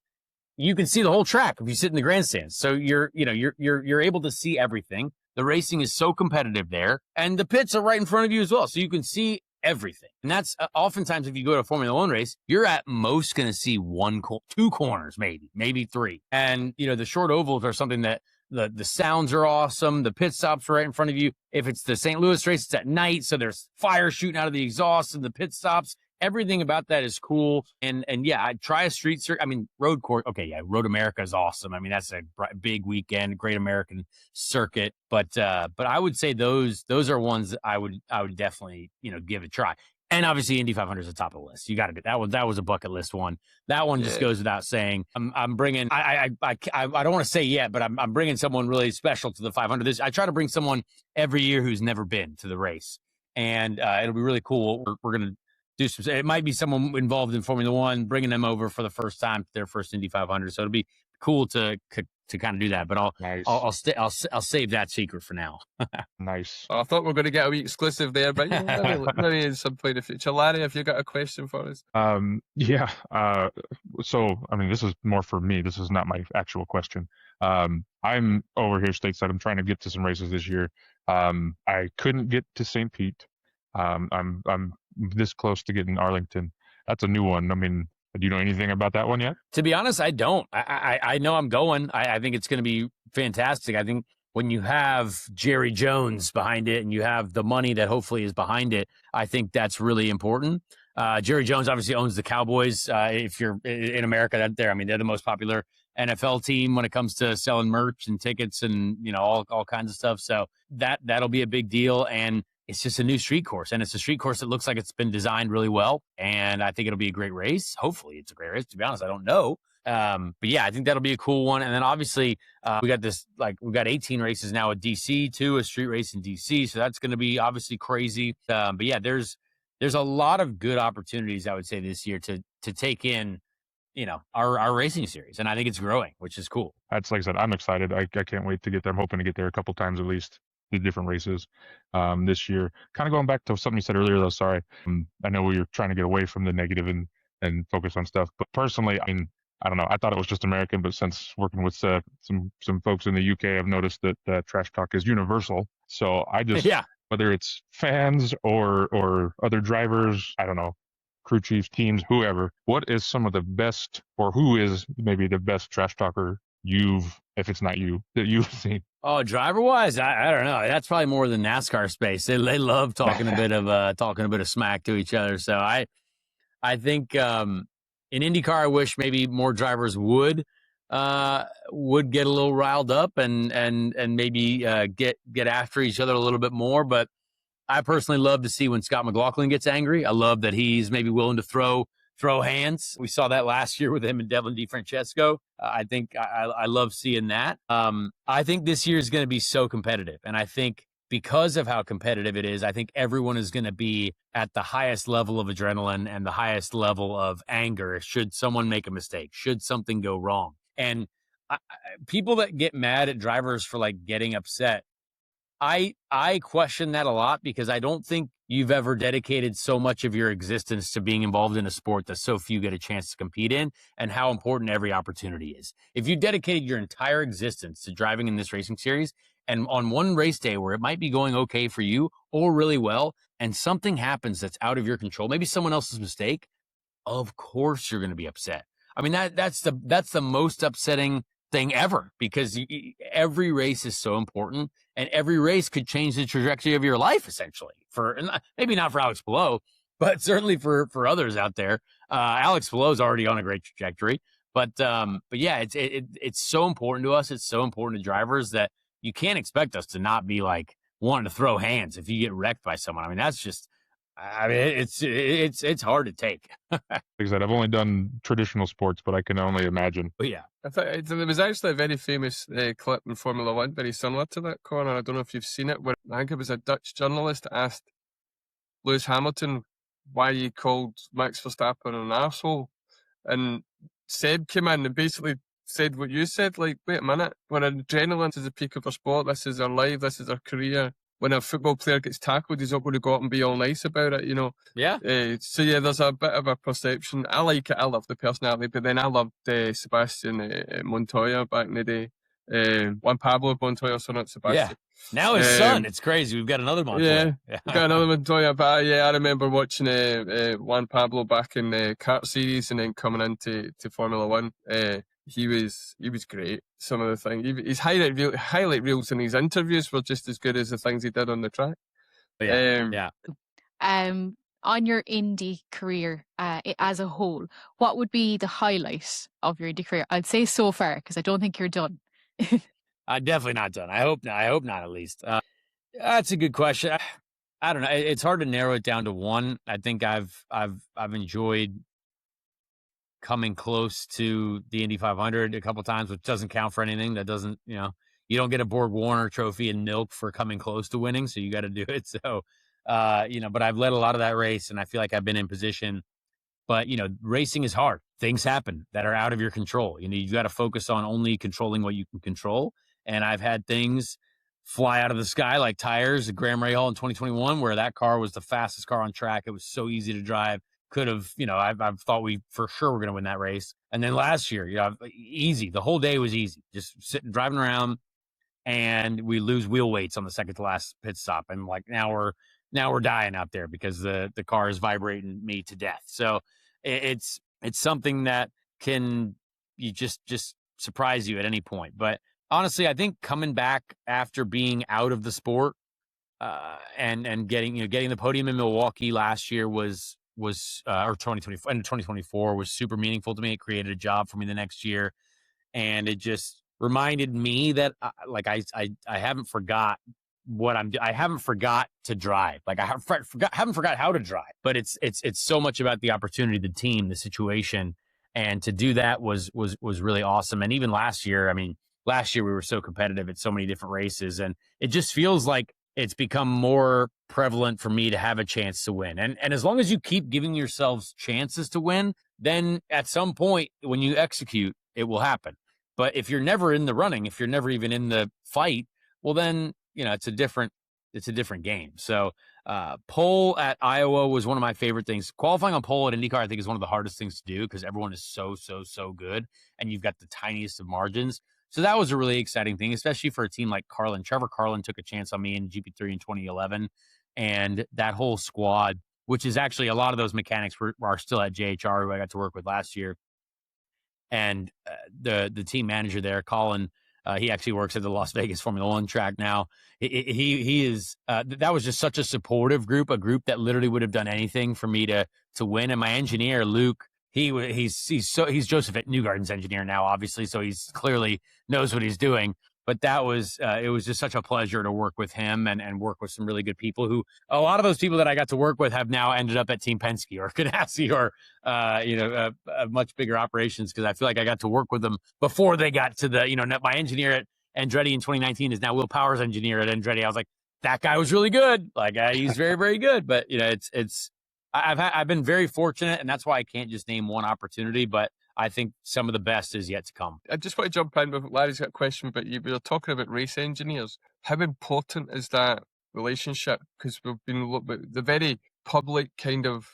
you can see the whole track if you sit in the grandstands. So you're able to see everything. The racing is so competitive there, and the pits are right in front of you as well, so you can see everything. And that's oftentimes if you go to a Formula One race, you're at most going to see two corners, maybe three. And the short ovals are something that the sounds are awesome. The pit stops are right in front of you. If it's the St. Louis race, it's at night, so there's fire shooting out of the exhaust and the pit stops. Everything about that is cool. And yeah, I'd try a street circuit. I mean, road course. Okay, yeah, Road America is awesome. I mean, that's a big weekend, Great American Circuit. But I would say those are ones that I would definitely give a try. And obviously, Indy 500 is the top of the list. You got to do that one. That was a bucket list one. That one just goes without saying. I'm bringing. I don't want to say yet, but I'm bringing someone really special to the 500. I try to bring someone every year who's never been to the race, and it'll be really cool. We're gonna do some. It might be someone involved in Formula One, bringing them over for the first time to their first Indy 500. So it'll be cool to kind of do that. But Nice. I'll save that secret for now. Nice. I thought we were going to get a wee exclusive there, but maybe at some point in the future. Larry, have you got a question for us? Yeah. So, I mean, this is more for me. This is not my actual question. I'm over here stateside. I'm trying to get to some races this year. I couldn't get to St. Pete. I'm this close to getting Arlington. That's a new one. I mean, do you know anything about that one yet? To be honest, I don't. I know I'm going. I think it's going to be fantastic. I think when you have Jerry Jones behind it and you have the money that hopefully is behind it, I think that's really important. Jerry Jones obviously owns the Cowboys. If you're in America, they're the most popular NFL team when it comes to selling merch and tickets and, you know, all kinds of stuff. So that'll be a big deal. And it's just a new street course, and it's a street course that looks like it's been designed really well. And I think it'll be a great race. Hopefully it's a great race. To be honest, I don't know. But yeah, I think that'll be a cool one. And then obviously we've got 18 races now at DC too, a street race in DC. So that's going to be obviously crazy. But yeah, there's a lot of good opportunities, I would say, this year to take in, you know, our racing series. And I think it's growing, which is cool. That's, like I said, I'm excited. I can't wait to get there. I'm hoping to get there a couple times at least, the different races this year. Kind of going back to something you said earlier, though, sorry. I know we were trying to get away from the negative and focus on stuff. But personally, I mean, I don't know. I thought it was just American, but since working with some folks in the UK, I've noticed that trash talk is universal. So I just, whether it's fans or other drivers, I don't know, crew chiefs, teams, whoever, what is some of the best, or who is maybe the best trash talker if it's not you, that you've seen? Oh, driver wise, I don't know. That's probably more than NASCAR space. They love talking a bit of smack to each other. So I think in IndyCar, I wish maybe more drivers would get a little riled up and maybe get after each other a little bit more. But I personally love to see when Scott McLaughlin gets angry. I love that he's maybe willing to throw hands. We saw that last year with him and Devlin DeFrancesco. I think I love seeing that. I think this year is going to be so competitive. And I think because of how competitive it is, I think everyone is going to be at the highest level of adrenaline and the highest level of anger should someone make a mistake, should something go wrong. And people that get mad at drivers for like getting upset, I question that a lot, because I don't think you've ever dedicated so much of your existence to being involved in a sport that so few get a chance to compete in, and how important every opportunity is. If you dedicated your entire existence to driving in this racing series, and on one race day where it might be going okay for you or really well, and something happens that's out of your control, maybe someone else's mistake, of course you're going to be upset. I mean, that's the most upsetting thing ever, because every race is so important, and every race could change the trajectory of your life, essentially. Maybe not for Alex Palou, but certainly for others out there. Alex Palou's already on a great trajectory, but yeah, it's so important to us. It's so important to drivers that you can't expect us to not be like wanting to throw hands if you get wrecked by someone. I mean, that's just, it's hard to take. Like I said, I've only done traditional sports, but I can only imagine. But yeah, There was actually a very famous clip in Formula One, very similar to that, Conor. I don't know if you've seen it, where I think it was a Dutch journalist asked Lewis Hamilton why he called Max Verstappen an arsehole. And Seb came in and basically said what you said, like, wait a minute, when adrenaline is the peak of our sport, this is our life, this is our career. When a football player gets tackled, he's not going to go up and be all nice about it, you know. Yeah. So yeah, there's a bit of a perception. I like it. I love the personality, but then I loved Sebastian Montoya back in the day. Juan Pablo Montoya, so not Sebastian. Yeah. Now his son, it's crazy. We've got another Montoya. Yeah, we've got another Montoya. But yeah, I remember watching Juan Pablo back in the kart series, and then coming into Formula One. He was great. Some of the things, his highlight reels in his interviews were just as good as the things he did on the track. Yeah. On your Indy career as a whole, what would be the highlight of your Indy career? I'd say so far, because I don't think you're done. I'm definitely not done. I hope not, at least. That's a good question. I don't know. It's hard to narrow it down to one. I think I've enjoyed coming close to the Indy 500 a couple times, which doesn't count for anything. That doesn't, you don't get a Borg Warner trophy and milk for coming close to winning. So you got to do it. So, but I've led a lot of that race, and I feel like I've been in position. But, racing is hard. things happen that are out of your control. You got to focus on only controlling what you can control. And I've had things fly out of the sky like tires at Graham Rahal in 2021, where that car was the fastest car on track. It was so easy to drive. Could have, I've thought we for sure were going to win that race. And then last year, easy. The whole day was easy. Just sitting, driving around, and we lose wheel weights on the second to last pit stop. And like now we're dying out there because the car is vibrating me to death. So it's something that can just surprise you at any point. But honestly, I think coming back after being out of the sport and getting the podium in Milwaukee last year was or 2024 and 2024 was super meaningful to me. It created a job for me the next year, and it just reminded me that I haven't forgot what I'm doing. I haven't forgot to drive. Like I haven't forgot how to drive. But it's so much about the opportunity, the team, the situation, and to do that was really awesome. And even last year we were so competitive at so many different races, and it just feels like it's become more prevalent for me to have a chance to win. And as long as you keep giving yourselves chances to win, then at some point when you execute, it will happen. But if you're never in the running, if you're never even in the fight, well then, it's a different game. So pole at Iowa was one of my favorite things. Qualifying on pole at IndyCar, I think, is one of the hardest things to do because everyone is so good, and you've got the tiniest of margins. So that was a really exciting thing, especially for a team like Carlin. Trevor Carlin took a chance on me in GP3 in 2011, and that whole squad, which is actually a lot of those mechanics are still at JHR, who I got to work with last year. And the team manager there, Colin, he actually works at the Las Vegas Formula One track now. He is that was just such a supportive group, a group that literally would have done anything for me to win. And my engineer, Luke, he's Joseph Newgarden's engineer now, obviously, so he's clearly knows what he's doing. But that was it was just such a pleasure to work with him and work with some really good people who a lot of those people that I got to work with have now ended up at Team Penske or Ganassi or much bigger operations, because I feel like I got to work with them before they got to the my engineer at Andretti in 2019 is now Will Power's engineer at Andretti. I was like, that guy was really good. Like he's very, very good. But I've been very fortunate, and that's why I can't just name one opportunity, but I think some of the best is yet to come. I just want to jump in with Larry's got a question, but we were talking about race engineers. How important is that relationship? Because we've been the very public kind of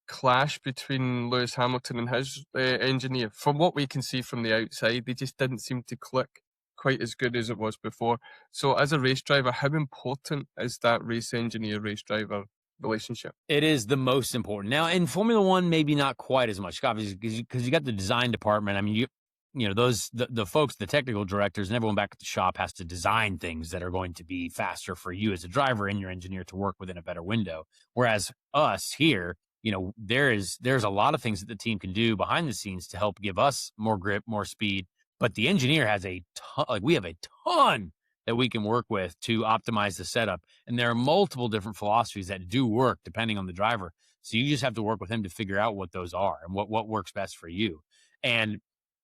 clash between Lewis Hamilton and his engineer. From what we can see from the outside, they just didn't seem to click quite as good as it was before. So as a race driver, how important is that race engineer, race driver relationship? It is the most important. Now in Formula One, maybe not quite as much, obviously, because you got the design department. I mean, the folks, the technical directors, and everyone back at the shop has to design things that are going to be faster for you as a driver and your engineer to work within a better window. Whereas us here, there's a lot of things that the team can do behind the scenes to help give us more grip, more speed. But the engineer has we have a ton that we can work with to optimize the setup. And there are multiple different philosophies that do work depending on the driver. So you just have to work with him to figure out what those are and what works best for you. And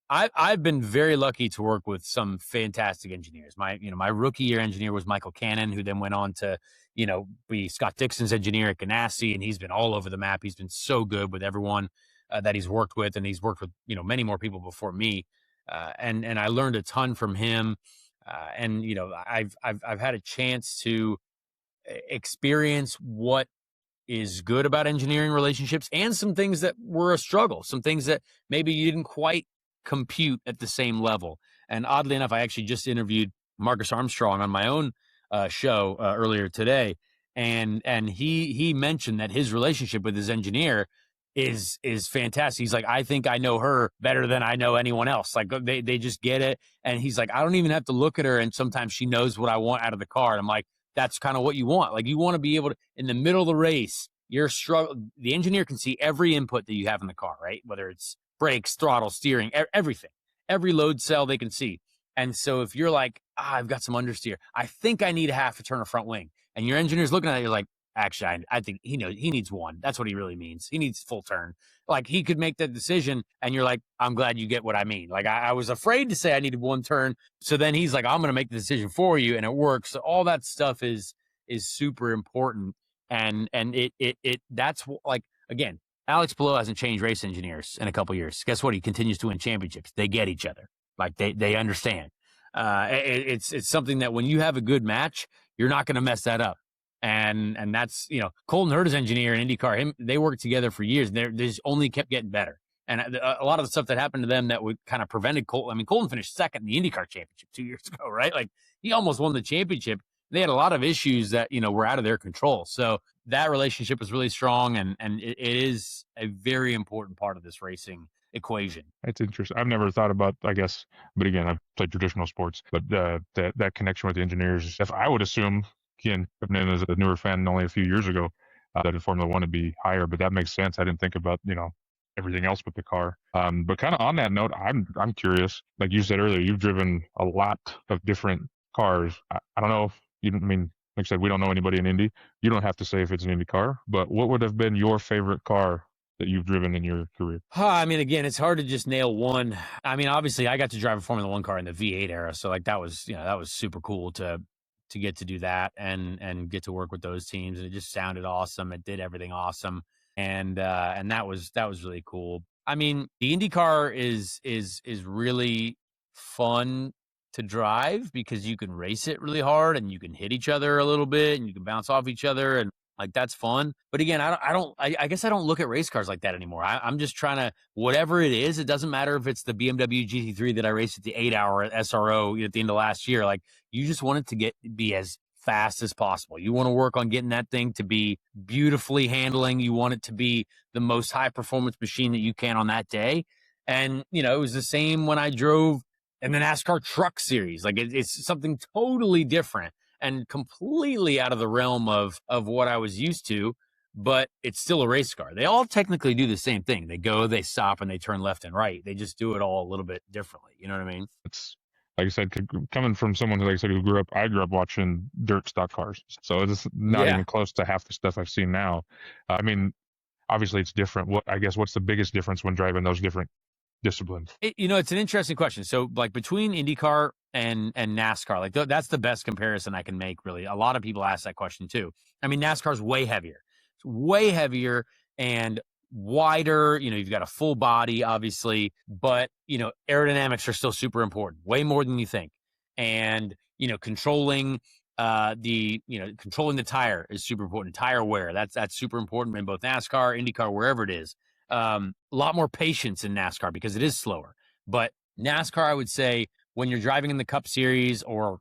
I've been very lucky to work with some fantastic engineers. My rookie year engineer was Michael Cannon, who then went on to, be Scott Dixon's engineer at Ganassi, and he's been all over the map. He's been so good with everyone that he's worked with, and he's worked with, many more people before me. And I learned a ton from him. And I've had a chance to experience what is good about engineering relationships and some things that were a struggle, some things that maybe you didn't quite compute at the same level. And oddly enough, I actually just interviewed Marcus Armstrong on my own show earlier today, and he mentioned that his relationship with his engineer is fantastic. He's like, I think I know her better than I know anyone else. Like they just get it. And he's like, I don't even have to look at her, and sometimes she knows what I want out of the car. And I'm like, that's kind of what you want. Like you want to be able to, in the middle of the race, the engineer can see every input that you have in the car, right? Whether it's brakes, throttle, steering, everything, every load cell they can see. And so if you're like, I've got some understeer, I think I need a half a turn of front wing, and your engineer's looking at it, you're like, actually, I think he knows he needs one. That's what he really means. He needs full turn. Like he could make that decision, and you're like, I'm glad you get what I mean. Like I was afraid to say I needed one turn. So then he's like, I'm going to make the decision for you, and it works. So all that stuff is super important. And it that's like, again, Alex Palou hasn't changed race engineers in a couple years. Guess what? He continues to win championships. They get each other. Like they understand. It's something that when you have a good match, you're not going to mess that up. And that's, Colton Herta's engineer in IndyCar, they worked together for years. They just only kept getting better. And a lot of the stuff that happened to them that would kind of prevented Colton. I mean, Colton finished second in the IndyCar championship 2 years ago, right? Like he almost won the championship. They had a lot of issues that, were out of their control. So that relationship is really strong, and it is a very important part of this racing equation. It's interesting. I've never thought about, I guess, but again, I've played traditional sports, but that connection with the engineers, if I would assume, again, coming in as a newer fan only a few years ago, that in Formula One would be higher, but that makes sense. I didn't think about, everything else with the car. But kind of on that note, I'm curious, like you said earlier, you've driven a lot of different cars. I don't know if like I said, we don't know anybody in Indy. You don't have to say if it's an Indy car, but what would have been your favorite car that you've driven in your career? I mean, again, it's hard to just nail one. I mean, obviously, I got to drive a Formula One car in the V8 era, so like that was super cool to get to do that and get to work with those teams. And it just sounded awesome. It did everything awesome, and that was really cool. I mean, the IndyCar is really fun to drive because you can race it really hard and you can hit each other a little bit and you can bounce off each other, and like that's fun. But again, I guess I don't look at race cars like that anymore. I'm just trying to, whatever it is, it doesn't matter if it's the BMW GT3 that I raced at the 8-hour at SRO at the end of last year. Like you just want it to be as fast as possible. You want to work on getting that thing to be beautifully handling. You want it to be the most high performance machine that you can on that day. And it was the same when I drove in the NASCAR Truck Series. Like it's something totally different and completely out of the realm of what I was used to, but it's still a race car. They all technically do the same thing. They go, they stop, and they turn left and right. They just do it all a little bit differently. You know what I mean? It's, like I said, coming from someone who, like I said, I grew up watching dirt stock cars. So it's not even close to half the stuff I've seen now. I mean, obviously it's different. What's the biggest difference when driving those different disciplines? It's an interesting question. So like between IndyCar and NASCAR, like that's the best comparison I can make, really. A lot of people ask that question too. I mean, NASCAR is way heavier. It's way heavier and wider. You've got a full body, obviously, but aerodynamics are still super important, way more than you think. And controlling controlling the tire is super important. Tire wear, that's super important in both NASCAR, IndyCar, wherever it is. A lot more patience in NASCAR because it is slower. But NASCAR, I would say, when you're driving in the Cup Series or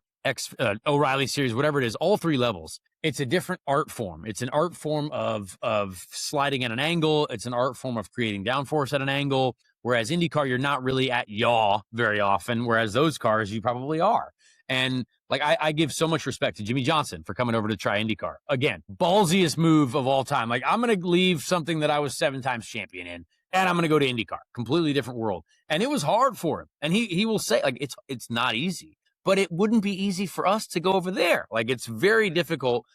O'Reilly Series, whatever it is, all three levels, it's a different art form. It's an art form of sliding at an angle. It's an art form of creating downforce at an angle. Whereas IndyCar, you're not really at yaw very often. Whereas those cars, you probably are. And like I give so much respect to Jimmy Johnson for coming over to try IndyCar. Again, ballsiest move of all time. Like I'm going to leave something that I was 7 times champion in, and I'm going to go to IndyCar. Completely different world. And it was hard for him. And he will say, like, it's not easy, but it wouldn't be easy for us to go over there. Like it's very difficult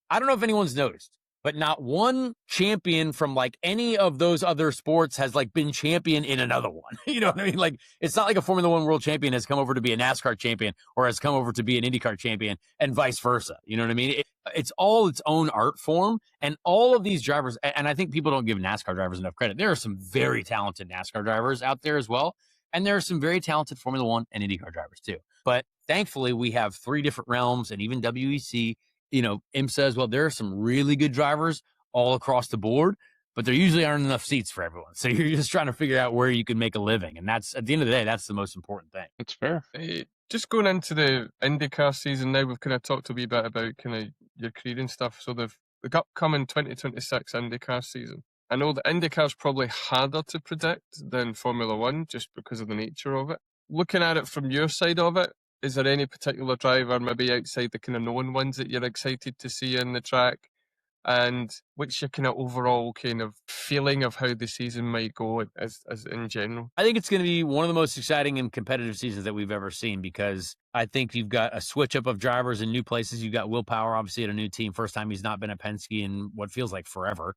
I don't know if anyone's noticed, but not one champion from like any of those other sports has like been champion in another one. You know what I mean? Like it's not like a Formula One world champion has come over to be a NASCAR champion or has come over to be an IndyCar champion and vice versa. You know what I mean? It's all its own art form, and all of these drivers, and I think people don't give NASCAR drivers enough credit. There are some very talented NASCAR drivers out there as well. And there are some very talented Formula One and IndyCar drivers too. But thankfully we have 3 different realms, and even WEC, IMSA as well. There are some really good drivers all across the board, but there usually aren't enough seats for everyone. So you're just trying to figure out where you can make a living. And that's, at the end of the day, that's the most important thing. That's fair. Just going into the IndyCar season now, we've kind of talked a wee bit about kind of your career and stuff. So the upcoming 2026 IndyCar season, I know the IndyCar's probably harder to predict than Formula One just because of the nature of it. Looking at it from your side of it, is there any particular driver, maybe outside the kind of known ones, that you're excited to see in the track? And what's your kind of overall kind of feeling of how the season might go as in general? I think it's going to be one of the most exciting and competitive seasons that we've ever seen, because I think you've got a switch up of drivers in new places. You've got Will Power, obviously, at a new team. First time he's not been at Penske in what feels like forever.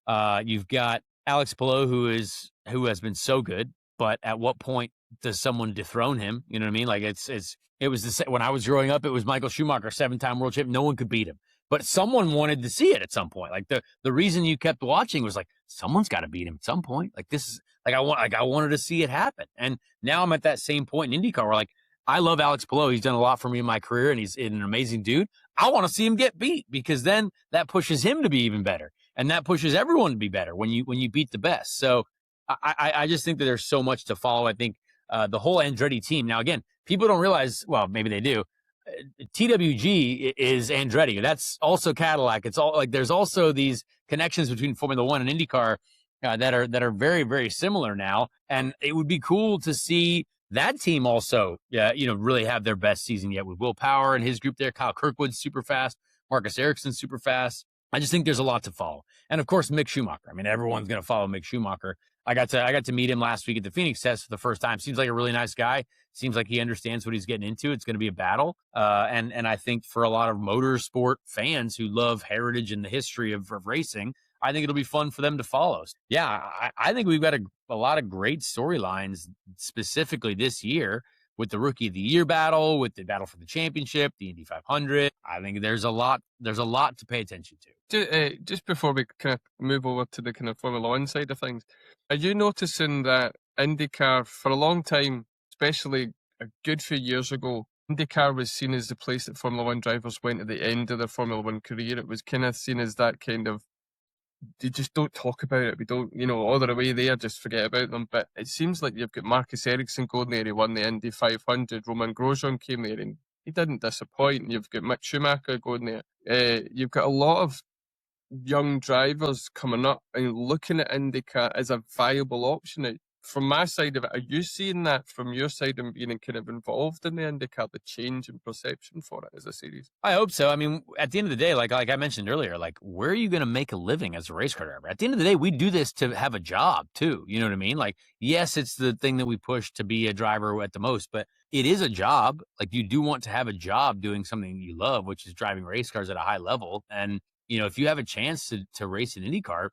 You've got Alex Palou, who has been so good, but at what point does someone dethrone him? You know what I mean? Like it was when I was growing up, it was Michael Schumacher, 7-time world champion. No one could beat him. but someone wanted to see it at some point. Like the reason you kept watching was like, someone's got to beat him at some point. Like this is like, I wanted to see it happen. And now I'm at that same point in IndyCar where like, I love Alex Palou. He's done a lot for me in my career and he's an amazing dude. I want to see him get beat because then that pushes him to be even better. And that pushes everyone to be better when you beat the best. So I just think that there's so much to follow. I think the whole Andretti team. Now, again, people don't realize, well, maybe they do. TWG is Andretti. That's also Cadillac. It's all like there's also these connections between Formula One and IndyCar that are very, very similar now. And it would be cool to see that team also, really have their best season yet with Will Power and his group there. Kyle Kirkwood's super fast. Marcus Ericsson's super fast. I just think there's a lot to follow. And of course, Mick Schumacher. I mean, everyone's going to follow Mick Schumacher. I got to meet him last week at the Phoenix test for the first time. Seems like a really nice guy. Seems like he understands what he's getting into. It's going to be a battle. And I think for a lot of motorsport fans who love heritage and the history of racing, I think it'll be fun for them to follow. Yeah, I think we've got a lot of great storylines specifically this year with the Rookie of the Year battle, with the battle for the championship, the Indy 500. I think there's a lot to pay attention to. Just before we kind of move over to the kind of Formula One side of things, are you noticing that IndyCar for a long time, especially a good few years ago, IndyCar was seen as the place that Formula One drivers went at the end of their Formula One career? It was kind of seen as that kind of, they just don't talk about it. We don't, all they're away there, just forget about them. But it seems like you've got Marcus Ericsson going there. He won the Indy 500. Roman Grosjean came there and he didn't disappoint. You've got Mick Schumacher going there. You've got a lot of young drivers coming up and looking at IndyCar as a viable option. From my side of it, are you seeing that from your side and being kind of involved in the IndyCar, the change in perception for it as a series? I hope so. I mean, at the end of the day, like I mentioned earlier, like where are you going to make a living as a race car driver? At the end of the day, we do this to have a job too. You know what I mean? Like, yes, it's the thing that we push to be a driver at the most, but it is a job. Like you do want to have a job doing something you love, which is driving race cars at a high level. And, if you have a chance to race an IndyCar,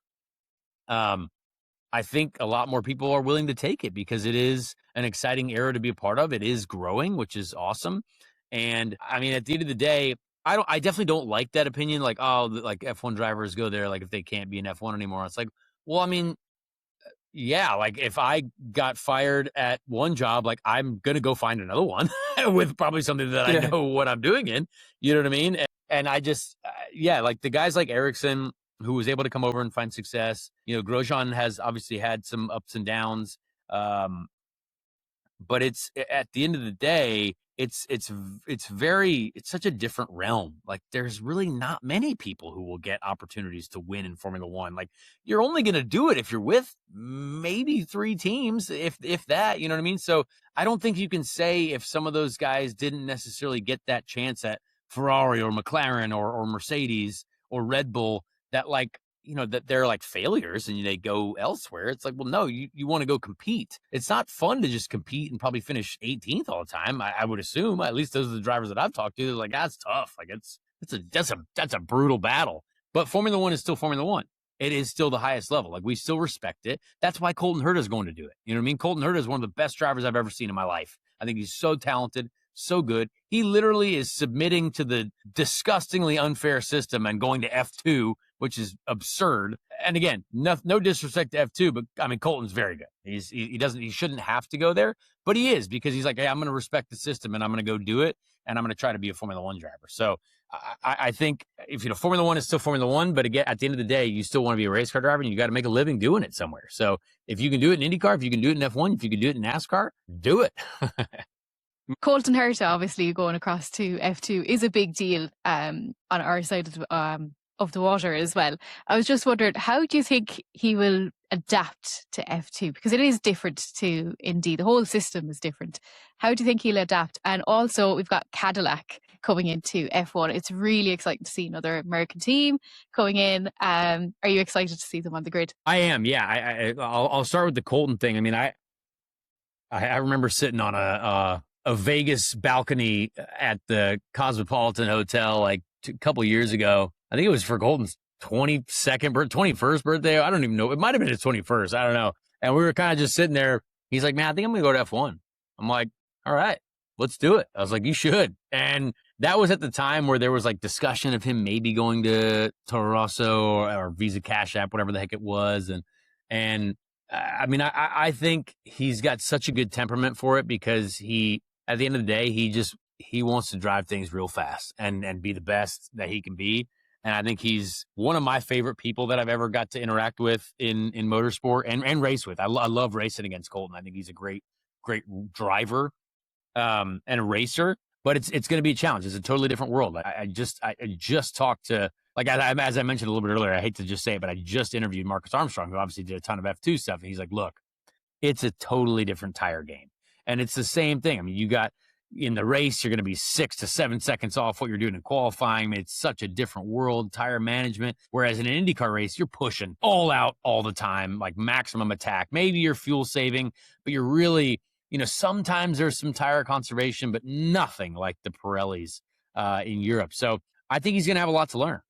I think a lot more people are willing to take it because it is an exciting era to be a part of. It is growing, which is awesome. And I mean, at the end of the day, I definitely don't like that opinion. Like, oh, like F1 drivers go there, like if they can't be an F1 anymore. It's like, well, I mean, yeah, like if I got fired at one job, like I'm going to go find another one with probably something that I know what I'm doing in, you know what I mean? And I just, like the guys like Ericsson, who was able to come over and find success. Grosjean has obviously had some ups and downs. But it's at the end of the day, it's such a different realm. Like there's really not many people who will get opportunities to win in Formula One. Like you're only going to do it if you're with maybe 3 teams, if that, you know what I mean? So I don't think you can say if some of those guys didn't necessarily get that chance at Ferrari or McLaren or Mercedes or Red Bull, that like, that they're like failures and they go elsewhere. It's like, well, no, you want to go compete. It's not fun to just compete and probably finish 18th all the time. I would assume, at least those are the drivers that I've talked to. They're like, that's tough. Like that's a brutal battle. But Formula One is still Formula One. It is still the highest level. Like we still respect it. That's why Colton Herta is going to do it. You know what I mean? Colton Herta is one of the best drivers I've ever seen in my life. I think he's so talented, so good. He literally is submitting to the disgustingly unfair system and going to F2, which is absurd. And again, no disrespect to F2, but I mean, Colton's very good. He shouldn't have to go there, but he is because he's like, hey, I'm going to respect the system and I'm going to go do it. And I'm going to try to be a Formula One driver. So I think if Formula One is still Formula One, but again, at the end of the day, you still want to be a race car driver and you got to make a living doing it somewhere. So if you can do it in IndyCar, if you can do it in F1, if you can do it in NASCAR, do it. Colton Herta, obviously going across to F2 is a big deal on our side of the water as well. I was just wondering, how do you think he will adapt to F2? Because it is different to Indy. The whole system is different. How do you think he'll adapt? And also, we've got Cadillac coming into F1. It's really exciting to see another American team coming in. Are you excited to see them on the grid? I am, yeah. I'll start with the Colton thing. I mean, I remember sitting on a Vegas balcony at the Cosmopolitan Hotel like a couple years ago. I think it was for Colton's 21st birthday. I don't even know. It might have been his 21st. I don't know. And we were kind of just sitting there. He's like, man, I think I'm going to go to F1. I'm like, all right. let's do it. I was like, you should. And that was at the time where there was like discussion of him maybe going to Toro Rosso or Visa Cash App, whatever the heck it was. And I mean, I think he's got such a good temperament for it because at the end of the day, he wants to drive things real fast and be the best that he can be. And I think he's one of my favorite people that I've ever got to interact with in motorsport and race with. I love racing against Colton. I think he's a great driver and a racer, but it's going to be a challenge. It's a totally different world. I just talked to, like, as I mentioned a little bit earlier, I hate to just say it, but I just interviewed Marcus Armstrong, who obviously did a ton of F2 stuff. And he's like, look, it's a totally different tire game. And it's the same thing. I mean, you got in the race, you're going to be 6 to 7 seconds off what you're doing in qualifying. I mean, it's such a different world, tire management. Whereas in an IndyCar race, you're pushing all out all the time, like maximum attack. Maybe you're fuel saving, but you're really, sometimes there's some tire conservation, but nothing like the Pirellis in Europe. So I think he's going to have a lot to learn.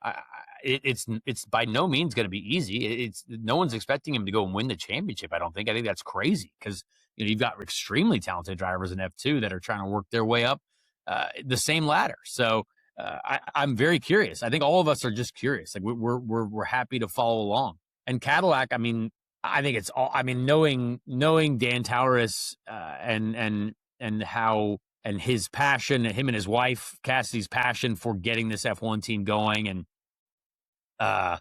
It's by no means going to be easy. No one's expecting him to go and win the championship. I don't think. I think that's crazy because you've got extremely talented drivers in F2 that are trying to work their way up the same ladder. So I'm very curious. I think all of us are just curious. Like we're happy to follow along. And Cadillac, I mean, I think it's all. I mean, knowing Dan Tauris and how. And his passion, him and his wife, Cassidy's passion for getting this F1 team going. And I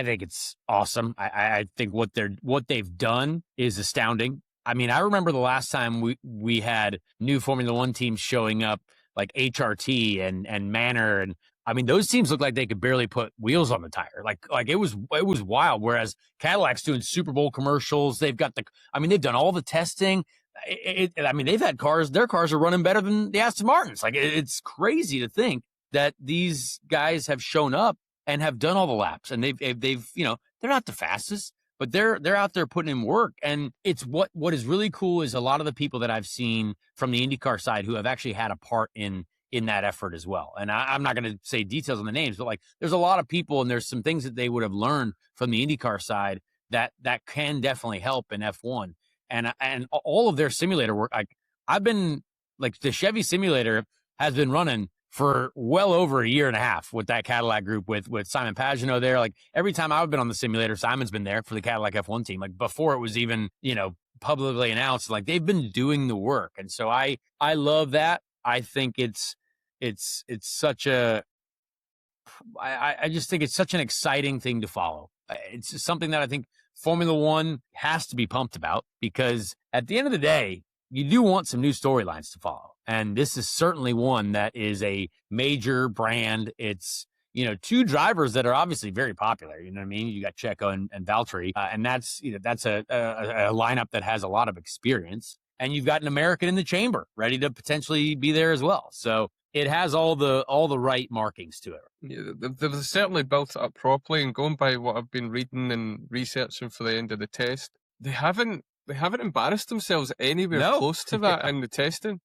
think it's awesome. I think what they've done is astounding. I mean, I remember the last time we had new Formula One teams showing up, like HRT and Manor. And I mean, those teams look like they could barely put wheels on the tire. Like it was wild. Whereas Cadillac's doing Super Bowl commercials. They've done all the testing. I mean, they've had cars. Their cars are running better than the Aston Martins. Like it's crazy to think that these guys have shown up and have done all the laps, and they've they're not the fastest, but they're out there putting in work. And it's what is really cool is a lot of the people that I've seen from the IndyCar side who have actually had a part in that effort as well. And I'm not going to say details on the names, but like there's a lot of people and there's some things that they would have learned from the IndyCar side that can definitely help in F1. And all of their simulator work, I've been like the Chevy simulator has been running for well over a year and a half with that Cadillac group with Simon Pagino there. Like every time I've been on the simulator, Simon's been there for the Cadillac F1 team. Like before it was even, publicly announced, like they've been doing the work. And so I love that. I think it's such I just think it's such an exciting thing to follow. It's something that I think Formula One has to be pumped about because at the end of the day, you do want some new storylines to follow. And this is certainly one that is a major brand. It's, two drivers that are obviously very popular. You know what I mean? You got Checo and Valtteri, and that's a lineup that has a lot of experience. And you've got an American in the chamber ready to potentially be there as well. So it has all the right markings to it. Yeah, they've certainly built it up properly, and going by what I've been reading and researching for the end of the test, they haven't embarrassed themselves anywhere close to that in the testing.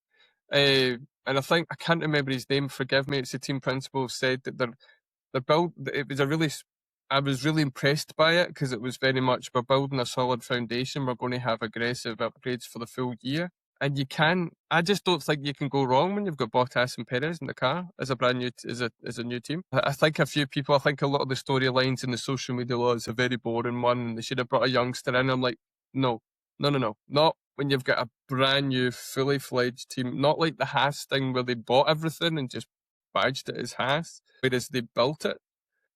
And I think I can't remember his name. Forgive me. It's the team principal said that they're built. I was really impressed by it because it was very much we're building a solid foundation. We're going to have aggressive upgrades for the full year. And I just don't think you can go wrong when you've got Bottas and Perez in the car as a brand new, as a new team. I think a lot of the storylines in the social media law is a very boring one and they should have brought a youngster in. I'm like, no. Not when you've got a brand new, fully fledged team. Not like the Haas thing where they bought everything and just badged it as Haas, whereas they built it.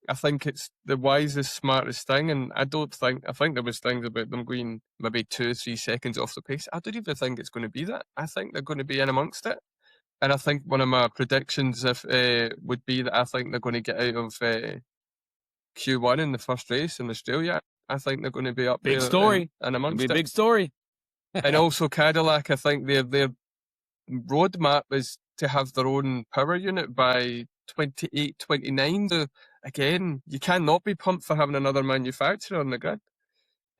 I think it's the wisest, smartest thing, and I think there was things about them going maybe 2 or 3 seconds off the pace. I don't even think it's going to be that. I think they're going to be in amongst it, and I think one of my predictions would be that I think they're going to get out of Q1 in the first race in Australia. I think they're going to be up big there story, and amongst it. Big story. And also Cadillac, I think their roadmap is to have their own power unit by 28, 29. So again, you cannot be pumped for having another manufacturer on the grid.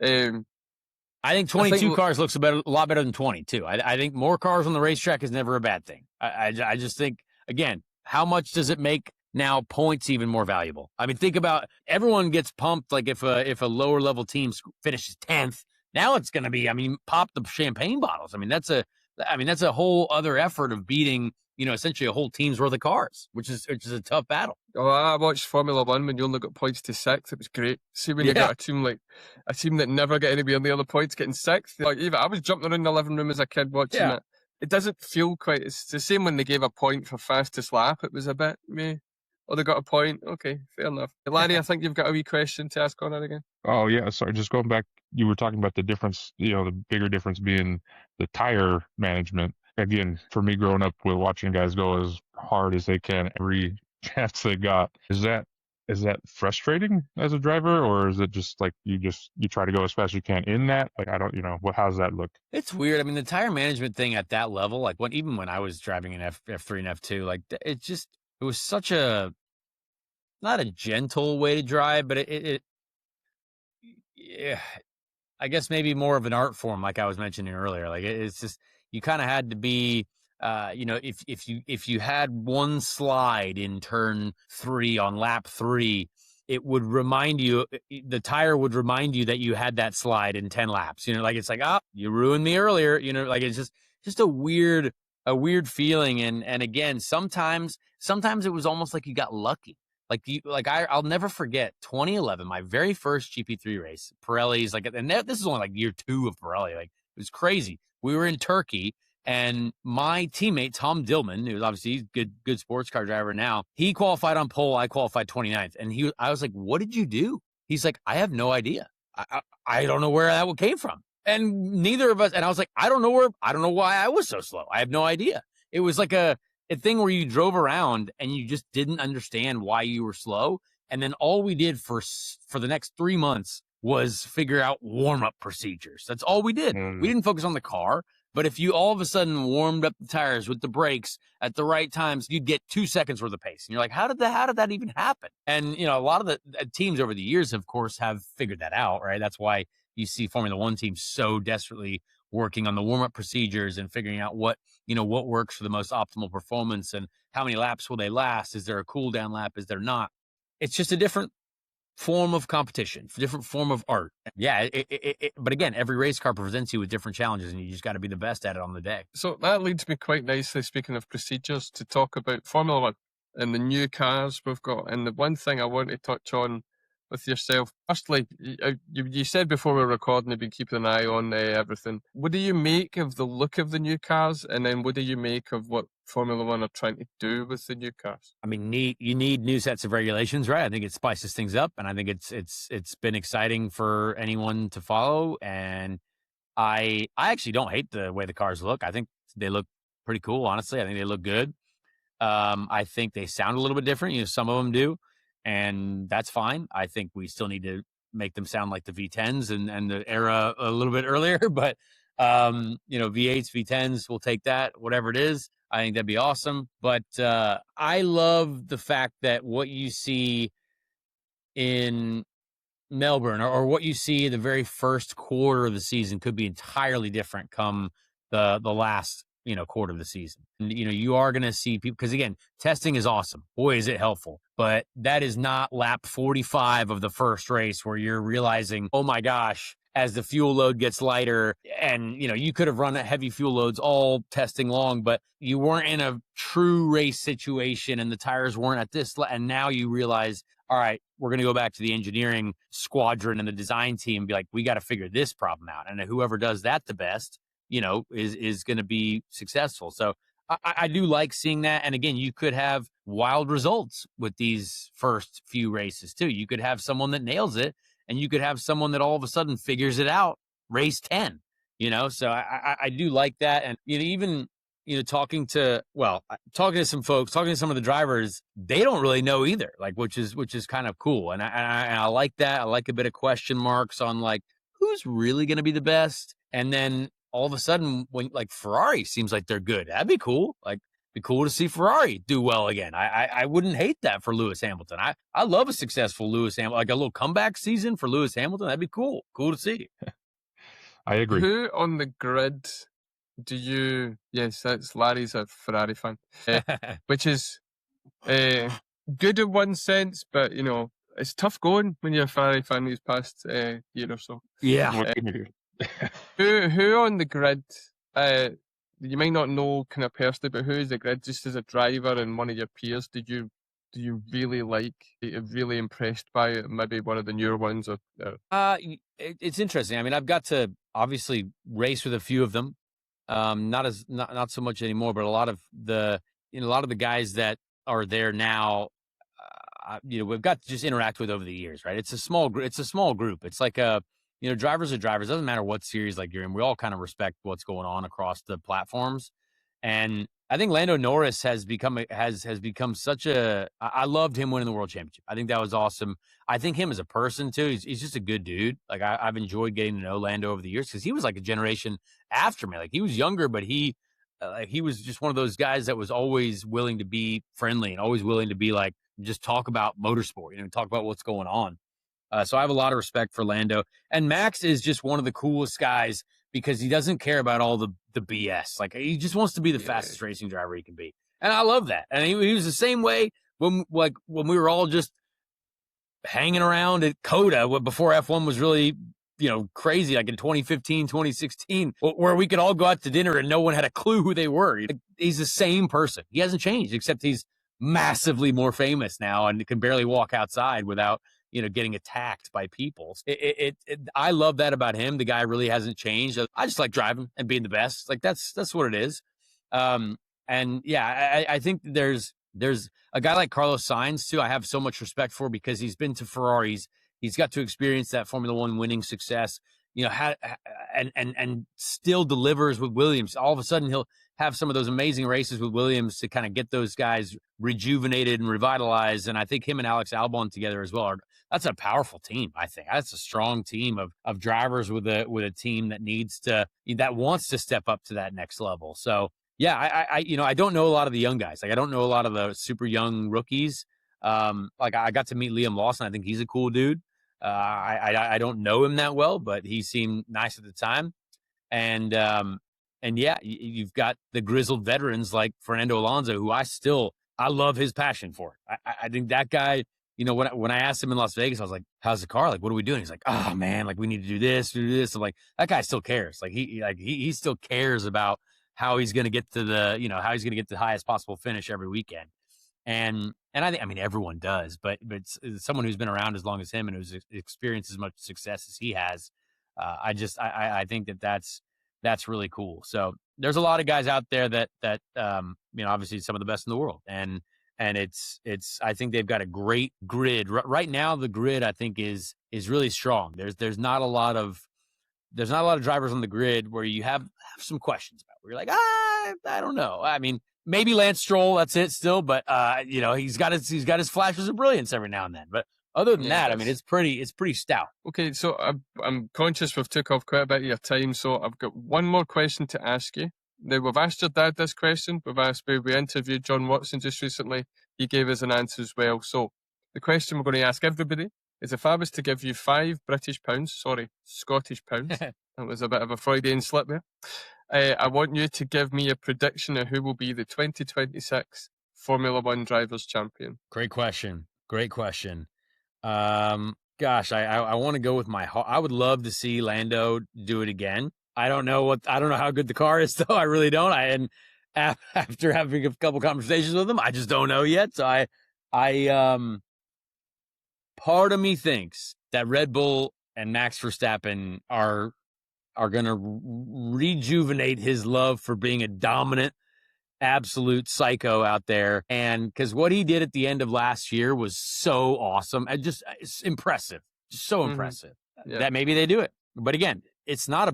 I think 22 cars looks a lot better than 22. I think more cars on the racetrack is never a bad thing. I just think, again, how much does it make now points even more valuable? I mean, think about everyone gets pumped like if a lower level team finishes 10th. Now it's going to be, pop the champagne bottles. I mean, that's a I mean, that's a whole other effort of beating, essentially a whole team's worth of cars, which is a tough battle. Oh, I watched Formula One when you only got points to sixth. It was great. See when you got a team that never get anywhere near the points getting sixth. Like even I was jumping around the living room as a kid watching it. It doesn't feel quite. It's the same when they gave a point for fastest lap. It was a bit meh. Oh, they got a point. Okay, fair enough. Larry, I think you've got a wee question to ask Conor again. Oh yeah, sorry. Just going back, you were talking about the difference. The bigger difference being the tire management. Again, for me, growing up with watching guys go as hard as they can every chance they got, is that frustrating as a driver, or is it just like you try to go as fast as you can in that? Like I don't, how does that look? It's weird. I mean, the tire management thing at that level, like even when I was driving an F3 and F2, like it was such a, not a gentle way to drive, but yeah, I guess maybe more of an art form, like I was mentioning earlier. Like it's just, you kind of had to be, if you had one slide in turn 3 on lap 3, it would remind you, the tire would remind you that you had that slide in 10 laps. Like it's like, you ruined me earlier. Like it's just a weird feeling. And again, sometimes it was almost like you got lucky. I'll never forget 2011, my very first GP3 race. Pirelli's this is only like year 2 of Pirelli. Like it was crazy. We were in Turkey, and my teammate Tom Dillman, who's obviously good sports car driver now, he qualified on pole. I qualified 29th, and I was like, "What did you do?" He's like, "I have no idea. I don't know where that came from." And neither of us. And I was like, I don't know why I was so slow. I have no idea. It was like a thing where you drove around and you just didn't understand why you were slow. And then all we did for the next 3 months was figure out warm-up procedures. That's all we did. We didn't focus on the car. But if you all of a sudden warmed up the tires with the brakes at the right times, you'd get 2 seconds worth of pace. And you're like, how did that even happen? And, a lot of the teams over the years, of course, have figured that out, right? That's why you see Formula One teams so desperately working on the warm-up procedures and figuring out what works for the most optimal performance and how many laps will they last. Is there a cool down lap? Is there not? It's just a different form of competition, different form of art. Yeah, but again, every race car presents you with different challenges, and you just got to be the best at it on the day. So that leads me quite nicely, speaking of procedures, to talk about Formula One and the new cars we've got. And the one thing I want to touch on with yourself, firstly, you said before we were recording you've been keeping an eye on everything. What do you make of the look of the new cars, and then what do you make of what Formula One are trying to do with the new cars? I mean, you need new sets of regulations, right? I think it spices things up, and I think it's been exciting for anyone to follow. And I actually don't hate the way the cars look. I think they look pretty cool, honestly. I think they look good. I think they sound a little bit different. Some of them do, and that's fine. I think we still need to make them sound like the V10s and the era a little bit earlier. But V8s, V10s, we'll take that, whatever it is. I think that'd be awesome. But I love the fact that what you see in Melbourne or what you see in the very first quarter of the season could be entirely different come the last quarter of the season. And, you are going to see people, because again, testing is awesome. Boy, is it helpful. But that is not lap 45 of the first race where you're realizing, oh my gosh, as the fuel load gets lighter, and you could have run at heavy fuel loads all testing long, but you weren't in a true race situation and the tires weren't at this, and now you realize, all right, we're going to go back to the engineering squadron and the design team and be like, we got to figure this problem out, and whoever does that the best is going to be successful. So I do like seeing that. And again, you could have wild results with these first few races too. You could have someone that nails it, and you could have someone that all of a sudden figures it out race 10, so I do like that. And even talking to some folks, talking to some of the drivers, they don't really know either, like which is kind of cool. And I like that. I like a bit of question marks on like who's really going to be the best. And then all of a sudden, when like Ferrari seems like they're good, that'd be cool. Like, be cool to see Ferrari do well again. I wouldn't hate that for Lewis Hamilton. I love a successful Lewis Hamilton, like a little comeback season for Lewis Hamilton. That'd be cool. Cool to see. I agree. Who on the grid do you? Yes, that's Larry's a Ferrari fan, which is good in one sense, but it's tough going when you're a Ferrari fan these past year or so. Yeah. Who on the grid you might not know kind of personally, but who is the grid just as a driver and one of your peers? Do you really like? You're really impressed by it? Maybe one of the newer ones, or It's interesting. I mean, I've got to obviously race with a few of them. Not so much anymore, but a lot of the guys that are there now, we've got to just interact with over the years, right? It's a small group. It's like drivers are drivers. It doesn't matter what series like you're in. We all kind of respect what's going on across the platforms. And I think Lando Norris has become such a. I loved him winning the world championship. I think that was awesome. I think him as a person too. He's just a good dude. Like I've enjoyed getting to know Lando over the years because he was like a generation after me. Like he was younger, but he was just one of those guys that was always willing to be friendly and always willing to be like just talk about motorsport. Talk about what's going on. So I have a lot of respect for Lando, and Max is just one of the coolest guys because he doesn't care about all the BS. Like he just wants to be the fastest racing driver he can be. And I love that. And he was the same way when we were all just hanging around at COTA before F1 was really, crazy, like in 2015, 2016, where we could all go out to dinner and no one had a clue who they were. He's the same person. He hasn't changed, except he's massively more famous now and can barely walk outside without getting attacked by people. I love that about him. The guy really hasn't changed. I just like driving and being the best. Like that's what it is. And yeah, I think there's a guy like Carlos Sainz too. I have so much respect for because he's been to Ferraris. He's got to experience that Formula One winning success, and still delivers with Williams. All of a sudden he'll have some of those amazing races with Williams to kind of get those guys rejuvenated and revitalized. And I think him and Alex Albon together as well that's a powerful team. I think that's a strong team of drivers with a team that wants to step up to that next level. So yeah, I don't know a lot of the young guys. Like I don't know a lot of the super young rookies. Like I got to meet Liam Lawson. I think he's a cool dude. I don't know him that well, but he seemed nice at the time. And yeah, you've got the grizzled veterans like Fernando Alonso, who I love his passion for it. I think that guy, when I asked him in Las Vegas, I was like, how's the car? Like, what are we doing? He's like, oh man, like we need to do this. I'm like, that guy still cares. Like he still cares about how he's going to get to the highest possible finish every weekend. And I think, everyone does, but someone who's been around as long as him and who's experienced as much success as he has, I think that's really cool. So there's a lot of guys out there that obviously some of the best in the world, and it's I think they've got a great grid right now. The grid I think is really strong. There's not a lot of drivers on the grid where you have some questions about where you're like, I don't know. Maybe Lance Stroll, that's it still, but he's got his flashes of brilliance every now and then. But other than that, it's pretty stout. Okay, so I'm conscious we've took off quite a bit of your time, so I've got one more question to ask you. Now, we've asked your dad this question. We interviewed John Watson just recently. He gave us an answer as well. So the question we're going to ask everybody is, if I was to give you Scottish pounds, that was a bit of a Freudian slip there. I want you to give me a prediction of who will be the 2026 Formula One Drivers' Champion. Great question. Gosh, I want to go with my heart. I would love to see Lando do it again. I don't know how good the car is though. I really don't. After having a couple conversations with him, I just don't know yet. So part of me thinks that Red Bull and Max Verstappen are going to rejuvenate his love for being a dominant, absolute psycho out there. And because what he did at the end of last year was so awesome and it's impressive, just so impressive that maybe they do it. But again, it's not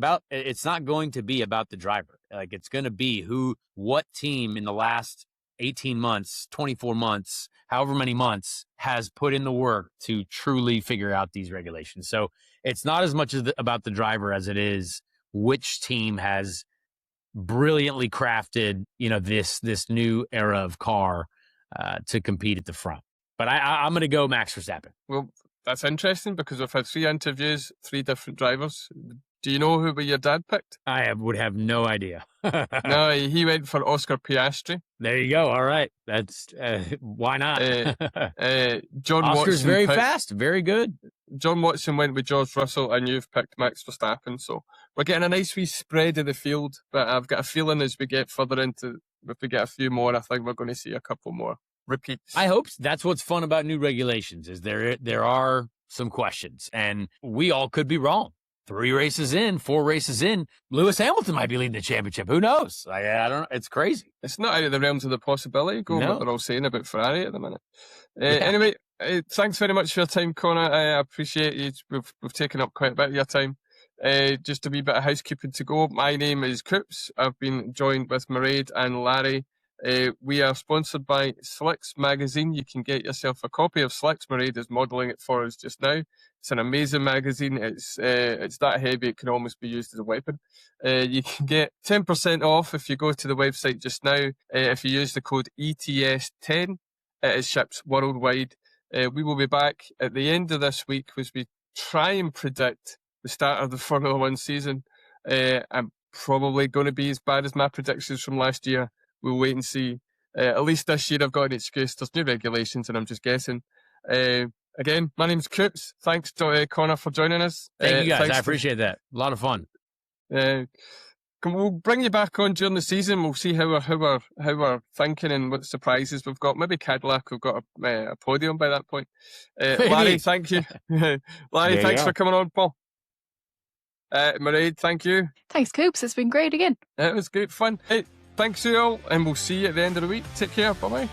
going to be about the driver. Like it's going to be what team in the last 18 months, 24 months, however many months has put in the work to truly figure out these regulations. So it's not as much about the driver as it is which team has brilliantly crafted, this new era of car to compete at the front. But I'm going to go Max Verstappen. Well, that's interesting because we've had 3 interviews, 3 different drivers. Do you know who your dad picked? I would have no idea. No, he went for Oscar Piastri. There you go. All right. That's why not? John Oscar's Watson very fast, very good. John Watson went with George Russell, and you've picked Max Verstappen. So we're getting a nice wee spread of the field. But I've got a feeling as we get further into, if we get a few more, I think we're going to see a couple more repeats. I hope that's what's fun about new regulations is there are some questions, and we all could be wrong. 3 races in, 4 races in, Lewis Hamilton might be leading the championship. Who knows? I don't know. It's crazy. It's not out of the realms of the possibility. Go No. what they're all saying about Ferrari at the minute. Anyway, thanks very much for your time, Conor. I appreciate you. We've taken up quite a bit of your time. Just a wee bit of housekeeping to go. My name is Coops. I've been joined with Mairead and Larry. We are sponsored by Slicks magazine. You can get yourself a copy of Slicks. Mairead is modelling it for us just now. It's an amazing magazine. It's that heavy it can almost be used as a weapon. You can get 10% off if you go to the website just now. If you use the code ETS10, it is shipped worldwide. We will be back at the end of this week as we try and predict the start of the Formula One season. I'm probably going to be as bad as my predictions from last year. We'll wait and see. At least this year I've got an excuse. There's new regulations and I'm just guessing. Again, my name's Coops. Thanks to Conor for joining us. Thank you guys. I appreciate that. A lot of fun. We'll bring you back on during the season. We'll see how we're thinking and what surprises we've got. Maybe Cadillac, we've got a podium by that point. Larry, thank you. Larry, thanks for coming on, Paul. Mairead, thank you. Thanks, Coops. It's been great again. It was great fun. Hey, thanks you all, and we'll see you at the end of the week. Take care. Bye-bye.